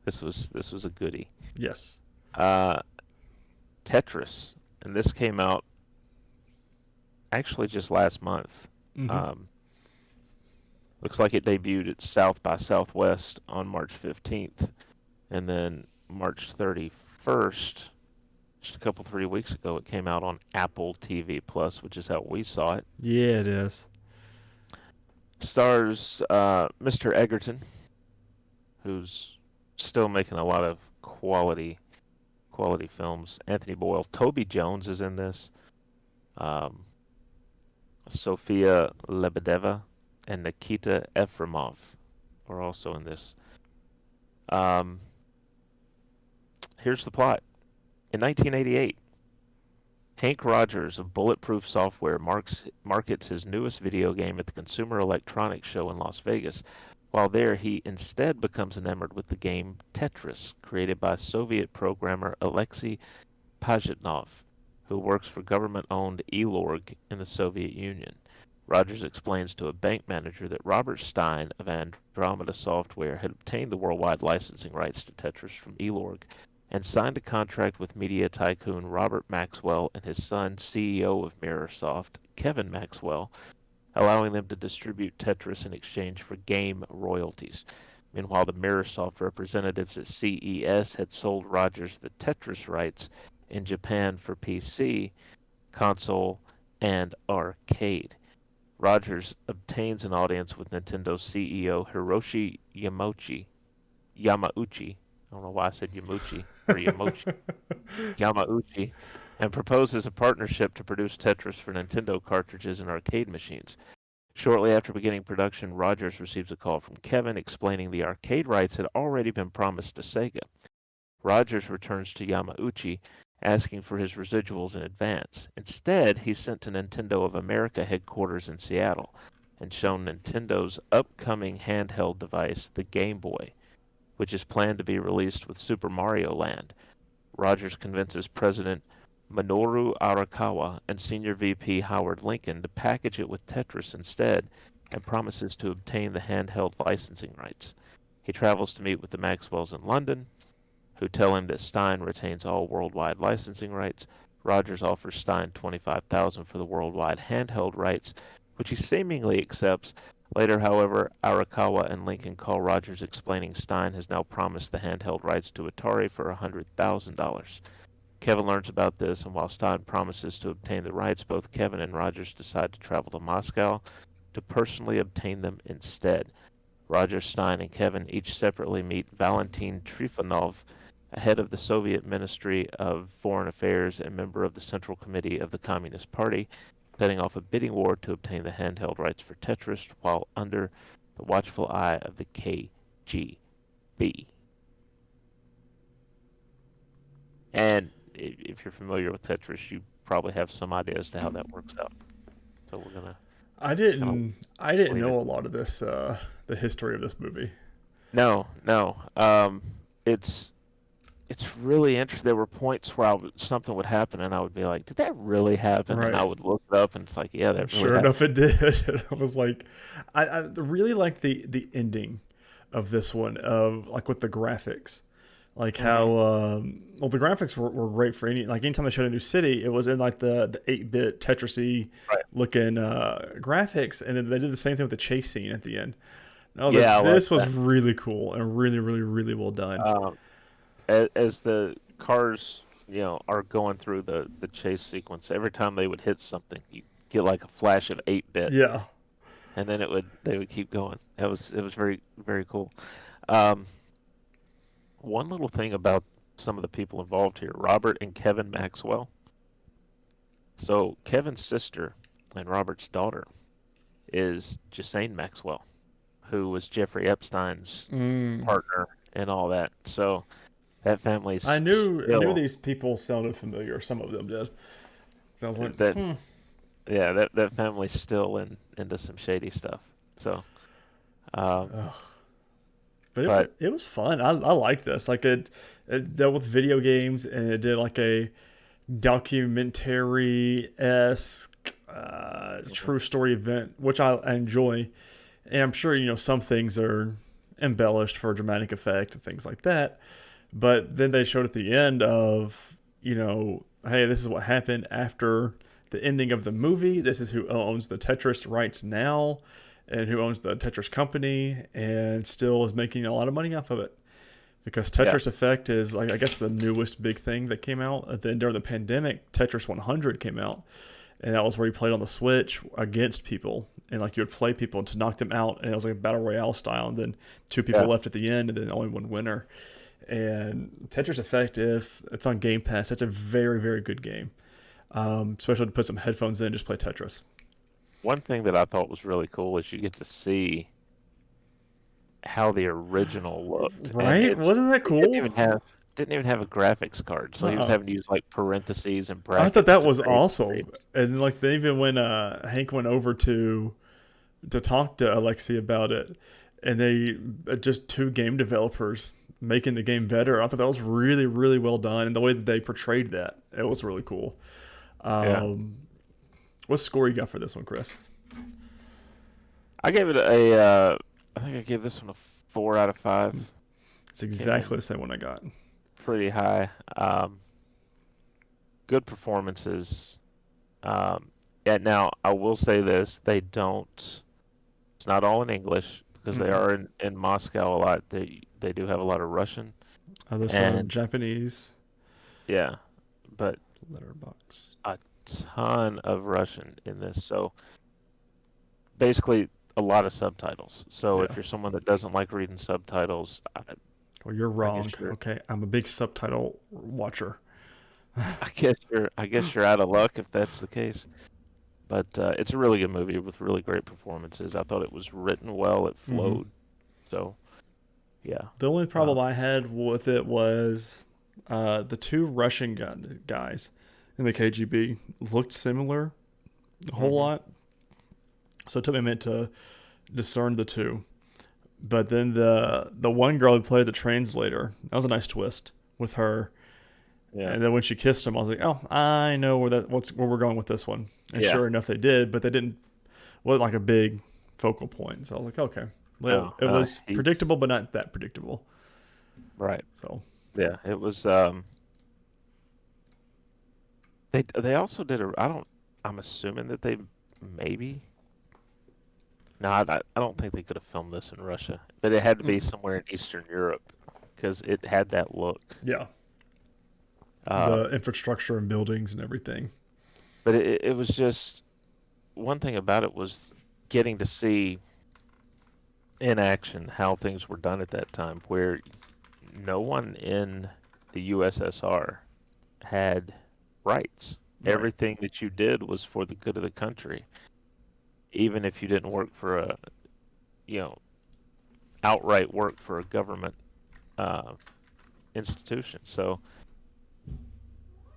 S2: This was a goodie.
S1: Yes.
S2: Uh, Tetris, and this came out actually just last month.
S1: Mm-hmm.
S2: Um, Looks like it debuted at South by Southwest on March 15th, and then March 31st, just a couple 3 weeks ago, it came out on Apple TV Plus, which is how we saw it.
S1: Yeah, it is.
S2: Stars Mr. Egerton, who's still making a lot of quality films. Anthony Boyle, Toby Jones is in this. Um, Sofia Lebedeva and Nikita Efremov are also in this. Um, Here's the plot. In 1988, Hank Rogers of Bulletproof Software markets his newest video game at the Consumer Electronics Show in Las Vegas. While there, he instead becomes enamored with the game Tetris, created by Soviet programmer Alexei Pajitnov, who works for government-owned Elorg in the Soviet Union. Rogers explains to a bank manager that Robert Stein of Andromeda Software had obtained the worldwide licensing rights to Tetris from Elorg and signed a contract with media tycoon Robert Maxwell and his son, CEO of Mirrorsoft, Kevin Maxwell, allowing them to distribute Tetris in exchange for game royalties. Meanwhile, the Mirrorsoft representatives at CES had sold Rogers the Tetris rights in Japan for PC, console, and arcade. Rogers obtains an audience with Nintendo CEO Hiroshi Yamauchi. I don't know why I said Yamuchi or Yamauchi, and proposes a partnership to produce Tetris for Nintendo cartridges and arcade machines. Shortly after beginning production, Rogers receives a call from Kevin explaining the arcade rights had already been promised to Sega. Rogers returns to Yamauchi, asking for his residuals in advance. Instead, he's sent to Nintendo of America headquarters in Seattle and shown Nintendo's upcoming handheld device, the Game Boy, which is planned to be released with Super Mario Land. Rogers convinces President Minoru Arakawa and Senior VP Howard Lincoln to package it with Tetris instead and promises to obtain the handheld licensing rights. He travels to meet with the Maxwells in London, who tell him that Stein retains all worldwide licensing rights. Rogers offers Stein $25,000 for the worldwide handheld rights, which he seemingly accepts. Later, however, Arakawa and Lincoln call Rogers explaining Stein has now promised the handheld rights to Atari for $100,000. Kevin learns about this, and while Stein promises to obtain the rights, both Kevin and Rogers decide to travel to Moscow to personally obtain them instead. Rogers, Stein, and Kevin each separately meet Valentin Trifonov, a head of the Soviet Ministry of Foreign Affairs and member of the Central Committee of the Communist Party, setting off a bidding war to obtain the handheld rights for Tetris while under the watchful eye of the KGB. And if you're familiar with Tetris, you probably have some idea as to how that works out. So we're gonna
S1: I
S2: kind
S1: didn't. I didn't
S2: leave
S1: know
S2: it.
S1: a lot of this. The history of this movie.
S2: No, no. It's really interesting. There were points where something would happen, and I would be like, "Did that really happen?" And I
S1: Right.
S2: would look it up, and it's like, "Yeah, that really
S1: Sure
S2: happened."
S1: enough, it did. I was like, I really like the ending of this one. Of like with the graphics. Like
S2: Hmm.
S1: how well the graphics were great for anytime they showed a new city, it was in like the 8-bit Tetris-y
S2: Right.
S1: looking graphics, and then they did the same thing with the chase scene at the end. And I was
S2: Yeah,
S1: like,
S2: I like
S1: this was
S2: that.
S1: really cool and really really really well done.
S2: Um, as the cars, are going through the chase sequence, every time they would hit something, you get like a flash of 8-bit,
S1: Yeah,
S2: and then they would keep going. It was very very cool. Um, One little thing about some of the people involved here, Robert and Kevin Maxwell. So Kevin's sister and Robert's daughter is Ghislaine Maxwell, who was Jeffrey Epstein's
S1: mm.
S2: partner and all that. So that
S1: I
S2: family's
S1: knew
S2: still
S1: these people sounded familiar. Some of them did. So I was like,
S2: that
S1: hmm.
S2: yeah, that family's still into some shady stuff. So um
S1: But
S2: but
S1: it was fun. I liked this. Like it dealt with video games and it did like a documentary esque
S2: mhm,
S1: true story event, which I enjoy. And I'm sure some things are embellished for dramatic effect and things like that. But then they showed at the end of, hey, this is what happened after the ending of the movie. This is who owns the Tetris rights now and who owns the Tetris company and still is making a lot of money off of it. Because
S2: Yeah.
S1: Tetris Effect is, like, I guess, the newest big thing that came out. And then during the pandemic, Tetris 100 came out. And that was where you played on the Switch against people. And, like, you would play people to knock them out. And it was like a Battle Royale style. And then two people
S2: Yeah.
S1: left at the end and then only one winner. And Tetris Effect, if it's on Game Pass, that's a very, very good game. Especially to put some headphones in and just play Tetris.
S2: One thing that I thought was really cool is you get to see how the original looked, and
S1: Right? Wasn't that
S2: it didn't
S1: cool?
S2: even have a graphics card, so he was
S1: Uh-uh.
S2: having to use like parentheses and
S1: I thought
S2: brackets
S1: that
S2: to
S1: was
S2: create the
S1: awesome.
S2: frames.
S1: And, like, they even when Hank went over to talk to Alexi about it, and they just two game developers making the game better. I thought that was really, really well done, and the way that they portrayed that, it was really cool.
S2: Yeah,
S1: Um, what score you got for this one, Chris?
S2: I gave it I think I gave this one a 4 out of 5.
S1: It's
S2: Came
S1: exactly
S2: in
S1: the same one I got.
S2: pretty high. Good performances. Yeah, now I will say this: they don't. It's not all in English because they
S1: Mm-mm.
S2: are in Moscow a lot. They do have a lot of Russian,
S1: There's some
S2: and
S1: Japanese
S2: yeah, but
S1: letterbox.
S2: a ton of Russian in this. So basically, a lot of subtitles. So if
S1: Yeah.
S2: you're someone that doesn't like reading subtitles,
S1: Well, you're
S2: I guess
S1: wrong.
S2: you're
S1: Okay, I'm a big subtitle watcher.
S2: I guess you're out of luck if that's the case. But it's a really good movie with really great performances. I thought it was written well. It
S1: Mm-hmm.
S2: flowed. So yeah.
S1: The only
S2: Uh,
S1: problem I had with it was the two Russian guys in the KGB looked similar a whole
S2: hmm
S1: lot, so it took me a minute to discern the two. But then the one girl who played the translator, that was a nice twist with her.
S2: Yeah.
S1: And then when she kissed him, I was like, oh, I know where we're going with this one. And
S2: Yeah.
S1: sure enough, they did, but they didn't wasn't like a big focal point. So I was like, okay, well,
S2: No.
S1: it was
S2: He
S1: predictable, but not that predictable.
S2: right.
S1: So
S2: Yeah. It was. They also did a. I don't. I'm assuming that they maybe. No, I don't think they could have filmed this in Russia. But it had to be
S1: mm,
S2: somewhere in Eastern Europe because it had that look.
S1: yeah, the
S2: Um,
S1: infrastructure and buildings and everything.
S2: but it was just one thing about it was getting to see in action how things were done at that time, where no one in the USSR had rights.
S1: Right.
S2: Everything that you did was for the good of the country, even if you didn't work for a, you know, outright work for a government uh, institution. So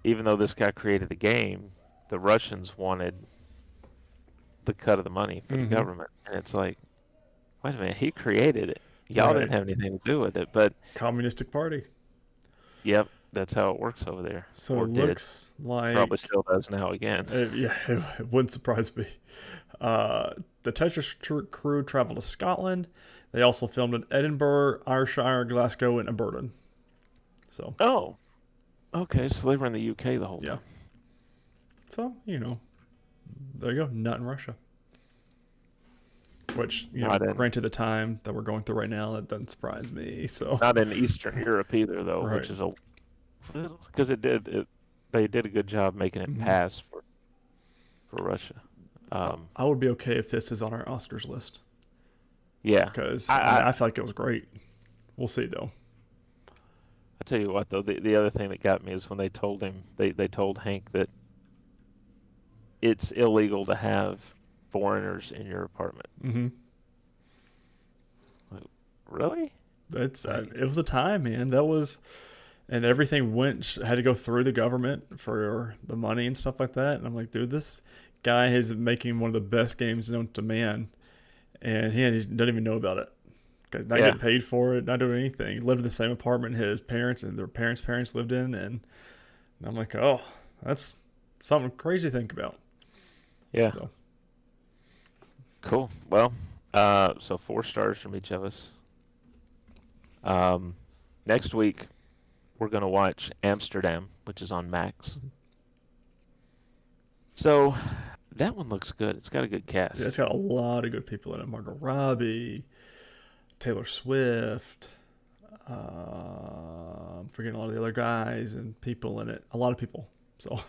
S2: even though this guy created the game, the Russians wanted the cut of the money for the
S1: Mm-hmm.
S2: government, and it's like, wait a minute, he created it. Y'all didn't
S1: Right.
S2: have anything to do with it, but
S1: Communistic Party.
S2: yep, that's how it works over there,
S1: So
S2: or
S1: it
S2: did.
S1: looks
S2: Probably
S1: like,
S2: still does now again.
S1: yeah, it wouldn't surprise me. Uh, the Tetris crew traveled to Scotland. They also filmed in Edinburgh, Ayrshire, Glasgow, and Aberdeen. So,
S2: Oh, okay, so they were in the UK the whole
S1: yeah.
S2: time.
S1: So, there you go. Not in Russia. Which,
S2: Not in
S1: granted the time that we're going through right now, that doesn't surprise me. So,
S2: not in Eastern Europe either, though,
S1: right.
S2: which is a because they did a good job making it
S1: hmm
S2: pass for Russia.
S1: I,
S2: Um,
S1: I would be okay if this is on our Oscars list.
S2: yeah,
S1: Because,
S2: I,
S1: I mean,
S2: I
S1: I feel like it was great. We'll see, though.
S2: I tell you what though, the other thing that got me is when they told him they told Hank that it's illegal to have foreigners in your apartment.
S1: hmm
S2: Like, really? Like,
S1: It was a time, man. That was, and everything had to go through the government for the money and stuff like that. And I'm like, dude, this guy is making one of the best games known to man, and he doesn't even know about it. Not
S2: yeah,
S1: getting paid for it, not doing anything. He lived in the same apartment his parents and their parents' lived in, and I'm like, oh, that's something crazy to think about.
S2: yeah.
S1: So,
S2: Cool. Well, so 4 stars from each of us. Um, Next week we're gonna watch Amsterdam, which is on Max. So that one looks good. It's got a good
S1: Yeah, it's
S2: cast.
S1: got a lot of good people in it. Margot Robbie, Taylor Swift. I'm forgetting a lot of the other guys and people in it. A lot of people. So,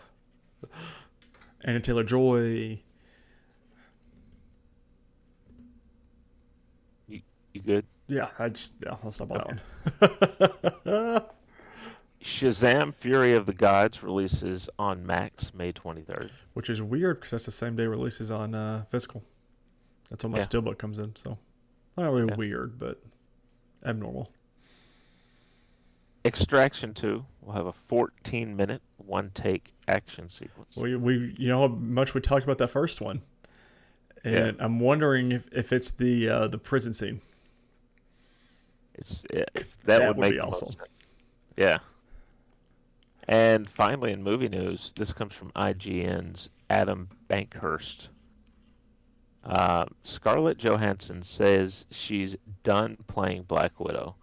S1: Anna Taylor Joy.
S2: You, you good?
S1: Yeah, I'll stop on
S2: Okay.
S1: that one.
S2: Shazam! Fury of the Gods releases on Max May 23rd.
S1: Which is weird because that's the same day releases on physical. That's when my
S2: Yeah,
S1: steelbook comes in. So, not really
S2: yeah.
S1: weird, but abnormal.
S2: Extraction 2 will have a 14-minute one-take action sequence.
S1: We you know how much we talked about that first one,
S2: Yeah,
S1: and I'm wondering if it's the prison scene.
S2: it's
S1: 'Cause
S2: that
S1: that
S2: would
S1: would
S2: make
S1: be
S2: the most
S1: awesome.
S2: sense. Yeah. And finally, in movie news, this comes from IGN's Adam Bankhurst. Scarlett Johansson says she's done playing Black Widow.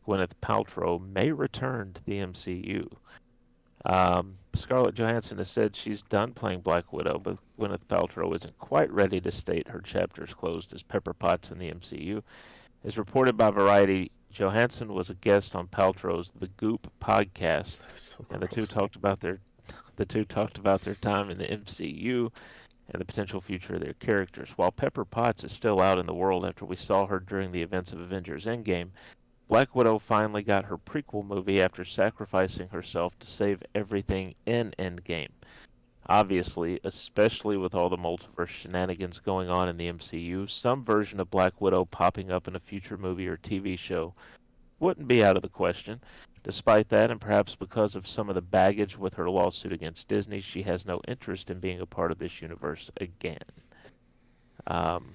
S2: Gwyneth Paltrow may return to the MCU. Scarlett Johansson has said she's done playing Black Widow, but Gwyneth Paltrow isn't quite ready to state her chapter's closed as Pepper Potts in the MCU. As reported by Variety, Johansson was a guest on Paltrow's The Goop podcast,
S1: So
S2: and
S1: gross.
S2: the two talked about their time in the MCU and the potential future of their characters. While Pepper Potts is still out in the world after we saw her during the events of Avengers Endgame, Black Widow finally got her prequel movie after sacrificing herself to save everything in Endgame. Obviously, especially with all the multiverse shenanigans going on in the MCU, some version of Black Widow popping up in a future movie or TV show wouldn't be out of the question. Despite that, and perhaps because of some of the baggage with her lawsuit against Disney, she has no interest in being a part of this universe again. Um,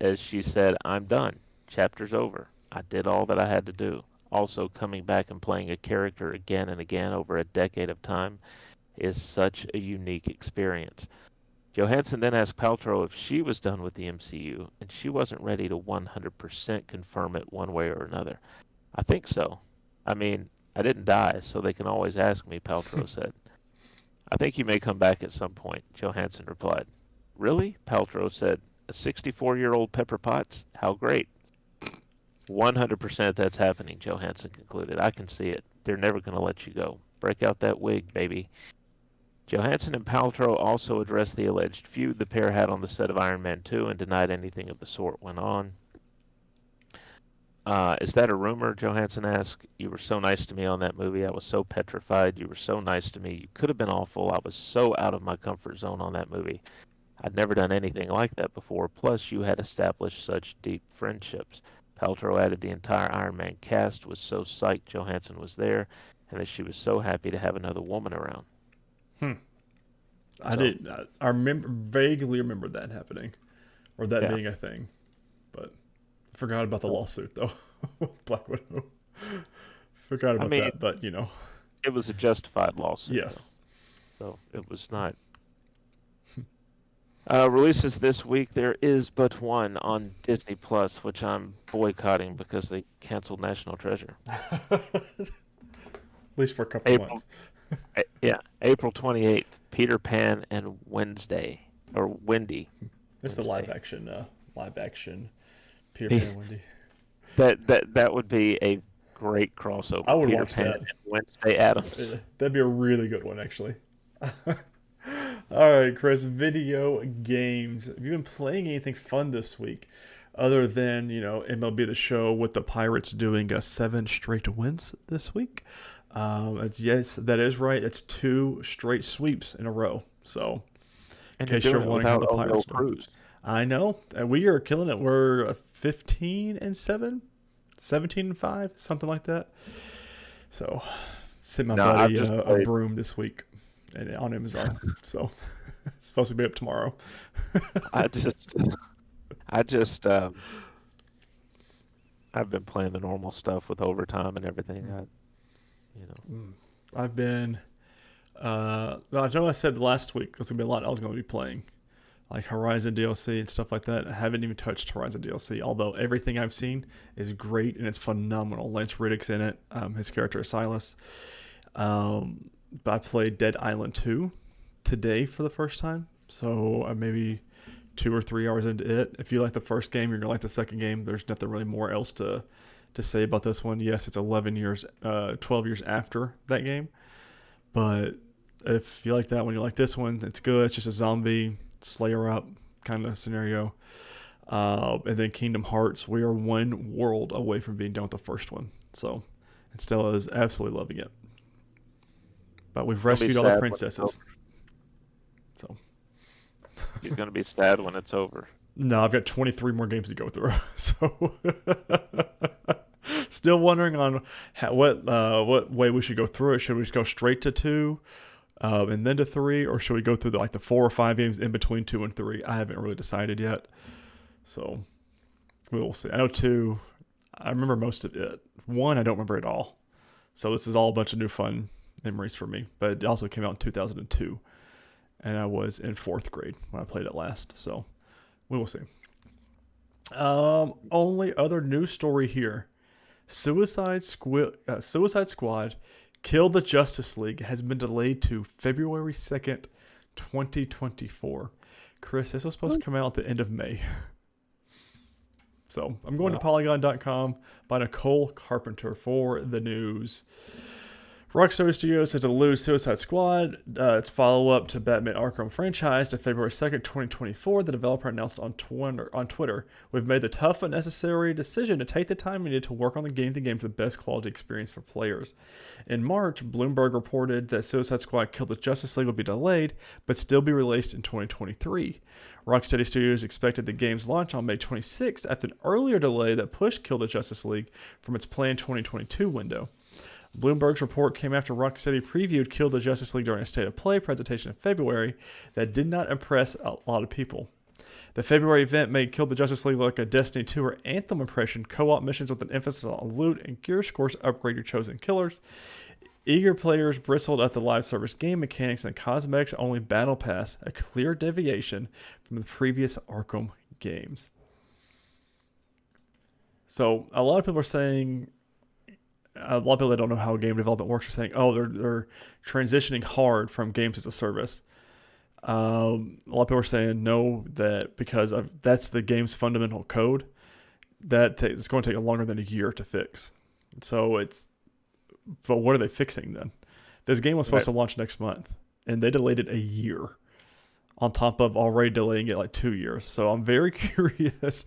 S2: as she said, I'm done. Chapter's over. I did all that I had to do. Also, coming back and playing a character again and again over a decade of time is such a unique experience. Johansson then asked Paltrow if she was done with the MCU, and she wasn't ready to 100% confirm it one way or another. I think so. I mean, I didn't die, so they can always ask me, Paltrow said. I think you may come back at some point, Johansson replied. Really? Paltrow said. A 64-year-old Pepper Potts? How great. 100% that's happening, Johansson concluded. I can see it. They're never going to let you go. Break out that wig, baby. Johansson and Paltrow also addressed the alleged feud the pair had on the set of Iron Man 2 and denied anything of the sort went on. Is that a rumor? Johansson asked. You were so nice to me on that movie. I was so petrified. You were so nice to me. You could have been awful. I was so out of my comfort zone on that movie. I'd never done anything like that before. Plus, you had established such deep friendships. Paltrow added the entire Iron Man cast was so psyched Johansson was there, and that she was so happy to have another woman around.
S1: Hmm. I
S2: So,
S1: did. I remember vaguely remember that happening, or that
S2: yeah.
S1: being a thing, but I forgot about the
S2: So,
S1: lawsuit though. Black Widow. Forgot
S2: I
S1: about
S2: mean,
S1: that, but
S2: it was a justified lawsuit, though.
S1: yes.
S2: So it was not. Releases this week. There is but one on Disney Plus, which I'm boycotting because they canceled National Treasure.
S1: At least for a couple
S2: April,
S1: months.
S2: yeah, April 28th. Peter Pan and Wednesday or Wendy
S1: It's the live
S2: Wednesday.
S1: action, live action Peter Pan and Wendy.
S2: That would be a great
S1: I
S2: crossover.
S1: would
S2: Peter
S1: watch
S2: Pan
S1: that.
S2: and Wednesday Adams.
S1: That'd be a really good one, actually. All right, Chris. Video games. Have you been playing anything fun this week, other than MLB The Show with the Pirates doing 7 straight wins this week? Yes, that is right. It's 2 straight sweeps in a row. So, in
S2: And you're
S1: case you're
S2: doing it
S1: wondering how
S2: without
S1: the
S2: Ogo
S1: Pirates do,
S2: Cruz.
S1: I know we are killing it. We're 15-7, 17-5, something like that. So, sent my
S2: No, I've
S1: buddy
S2: just
S1: a
S2: played.
S1: broom this week and on Amazon. So it's supposed to be up tomorrow.
S2: I just, I just, I've been playing the normal stuff with overtime and everything. You know,
S1: Mm. I've been. I know I said last week there's gonna be a lot I was gonna be playing. like Horizon DLC and stuff like that. I haven't even touched Horizon DLC, although everything I've seen is great and it's phenomenal. Lance Reddick's in it. His character is Silas. But I played Dead Island 2 today for the first time, so I'm maybe 2 or 3 hours into it. If you like the first game, you're gonna like the second game. There's nothing really more else to say about this one. Yes, it's 12 years after that game, but if you like that one, you like this one. It's good. It's just a zombie Slayer up kind of scenario. And then Kingdom Hearts, we are one world away from being done with the first one. So, and Stella is absolutely loving it. But we've rescued all the princesses. So.
S2: You're going to be sad when it's over.
S1: No, I've got 23 more games to go through. So, still wondering on what way we should go through it. Should we just go straight to 2? And then to 3, or should we go through the 4 or 5 games in between 2 and 3? I haven't really decided yet, so we'll see. I know 2, I remember most of it. 1, I don't remember at all. So this is all a bunch of new fun memories for me. But it also came out in 2002, and I was in 4th grade when I played it last. So we will see. Only other news story here: Suicide Squad Kill the Justice League has been delayed to February 2nd, 2024. Chris, this was supposed to come out at the end of May. So I'm going to Polygon.com by Nicole Carpenter for the news. Rockstar Studios had to lose Suicide Squad, its follow-up to Batman Arkham franchise, to February 2nd, 2024. The developer announced on Twitter, "We've made the tough but necessary decision to take the time needed to work on the game to the best quality experience for players." In March, Bloomberg reported that Suicide Squad Kill the Justice League would be delayed, but still be released in 2023. Rocksteady Studios expected the game's launch on May 26th after an earlier delay that pushed Kill the Justice League from its planned 2022 window. Bloomberg's report came after Rocksteady previewed Kill the Justice League during a State of Play presentation in February that did not impress a lot of people. The February event made Kill the Justice League look like a Destiny 2 or Anthem impression, co-op missions with an emphasis on loot and gear scores to upgrade your chosen killers. Eager players bristled at the live service game mechanics and the cosmetics-only Battle Pass, a clear deviation from the previous Arkham games. So a lot of people are saying, a lot of people that don't know how game development works are saying, oh, they're transitioning hard from games as a service. A lot of people are saying no, that because that's the game's fundamental code, it's going to take longer than a year to fix. So but what are they fixing then? This game was supposed to launch next month, and they delayed it a year on top of already delaying it 2 years. So I'm very curious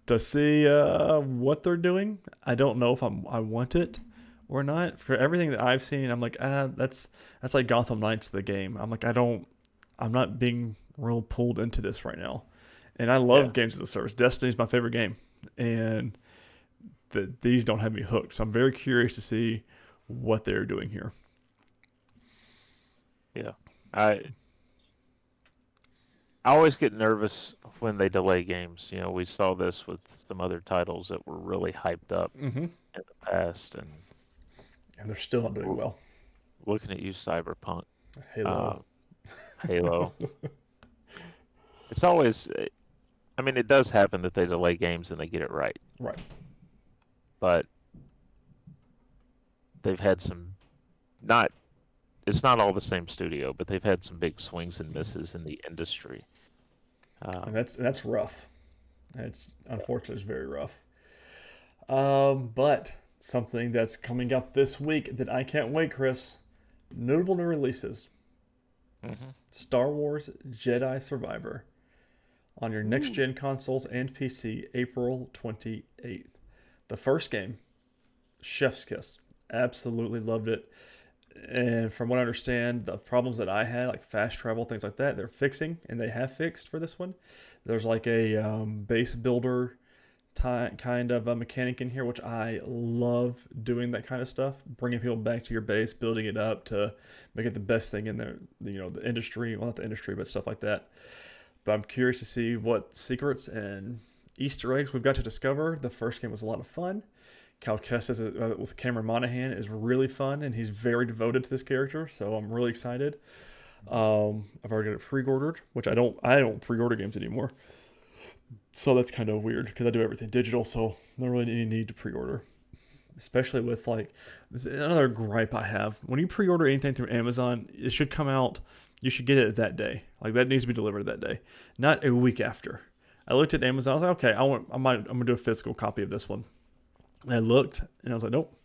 S1: to see what they're doing. I don't know if I want it or not. For everything that I've seen, I'm like, that's like Gotham Knights, the game. I'm like, I'm not being real pulled into this right now. And I love games as a service. Destiny's my favorite game, and these don't have me hooked. So I'm very curious to see what they're doing here.
S2: Yeah, I always get nervous when they delay games. We saw this with some other titles that were really hyped up in the past, and
S1: they're still not doing well.
S2: Looking at you, Cyberpunk.
S1: Halo.
S2: Halo. It's always, it does happen that they delay games and they get it right.
S1: Right.
S2: But they've had it's not all the same studio, but they've had some big swings and misses in the industry.
S1: And that's rough. It's unfortunately it's very rough. But something that's coming out this week that I can't wait, Chris. Notable new releases. Star Wars Jedi Survivor on your next-gen consoles and PC, April 28th. The first game, chef's kiss. Absolutely loved it. And from what I understand, the problems that I had, like fast travel, things like that, they're fixing, and they have fixed for this one. There's like a base builder kind of a mechanic in here, which I love doing that kind of stuff. Bringing people back to your base, building it up to make it the best thing in there, the industry, well, not the industry, but stuff like that. But I'm curious to see what secrets and Easter eggs we've got to discover. The first game was a lot of fun. Cal Kestis with Cameron Monaghan is really fun, and he's very devoted to this character, so I'm really excited. I've already got it pre-ordered, which I don't pre-order games anymore. So that's kind of weird because I do everything digital, so not really any need to pre-order. Especially with like, this is another gripe I have. When you pre-order anything through Amazon, it should come out. You should get it that day. Like that needs to be delivered that day, not a week after. I looked at Amazon. I was like, okay, I'm gonna do a physical copy of this one. And I looked, and I was like, nope.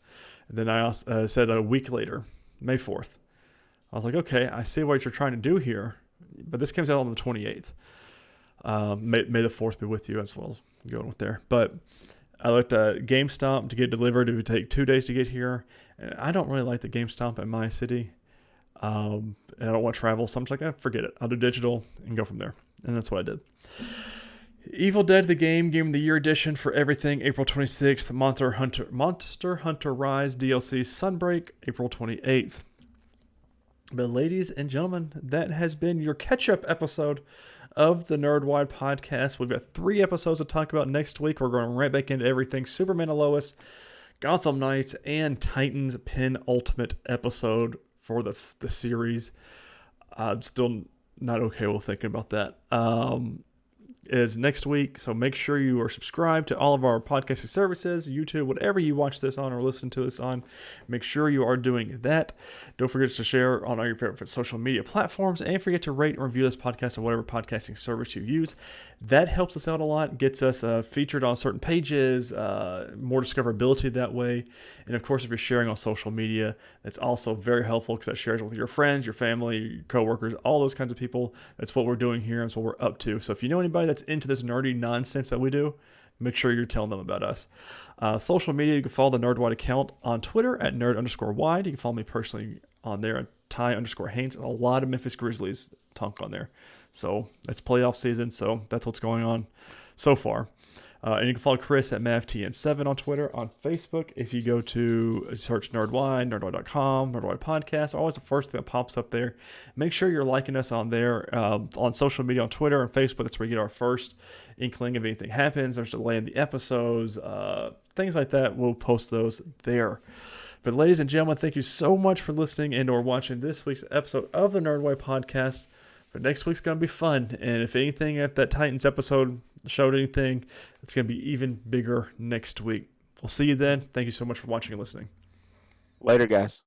S1: And then I also, said a week later, May 4th. I was like, okay, I see what you're trying to do here, but this comes out on the 28th. May the 4th be with you as well as going with there. But I looked at GameStop to get delivered. It would take 2 days to get here. And I don't really like the GameStop in my city. And I don't want to travel. So I'm just like, forget it. I'll do digital and go from there. And that's what I did. Evil Dead the Game of the Year edition for everything, April 26th. Monster Hunter Rise DLC Sunbreak, April 28th. But ladies and gentlemen, that has been your catch-up episode of the Nerdwide podcast. We've got 3 episodes to talk about next week. We're going right back into everything Superman and Lois, Gotham Knights, and Titans penultimate episode for the series. I'm still not okay with thinking about that. Is next week, so make sure you are subscribed to all of our podcasting services, YouTube, whatever you watch this on or listen to this on. Make sure you are doing that. Don't forget to share on all your favorite social media platforms, and forget to rate and review this podcast on whatever podcasting service you use. That helps us out a lot, gets us featured on certain pages, more discoverability that way. And of course, if you're sharing on social media, that's also very helpful because that shares with your friends, your family, your coworkers, all those kinds of people. That's what we're doing here. That's what we're up to. So if you know anybody that's into this nerdy nonsense that we do, make sure you're telling them about us. Social media, you can follow the Nerdwide account on Twitter at nerd_wide. You can follow me personally on there at Ty_Haynes, and a lot of Memphis Grizzlies talk on there. So that's playoff season, so that's what's going on so far. And you can follow Chris at MavTN7 on Twitter. On Facebook, if you go to search Nerdwide, nerdwide.com, Nerdwide Podcast, always the first thing that pops up there. Make sure you're liking us on there, on social media, on Twitter and Facebook. That's where we get our first inkling if anything happens. There's a delay in the episodes, things like that. We'll post those there. But ladies and gentlemen, thank you so much for listening and or watching this week's episode of the Nerdwide Podcast. But next week's going to be fun. And if anything, if that Titans episode showed anything, it's going to be even bigger next week. We'll see you then. Thank you so much for watching and listening.
S2: Later, guys.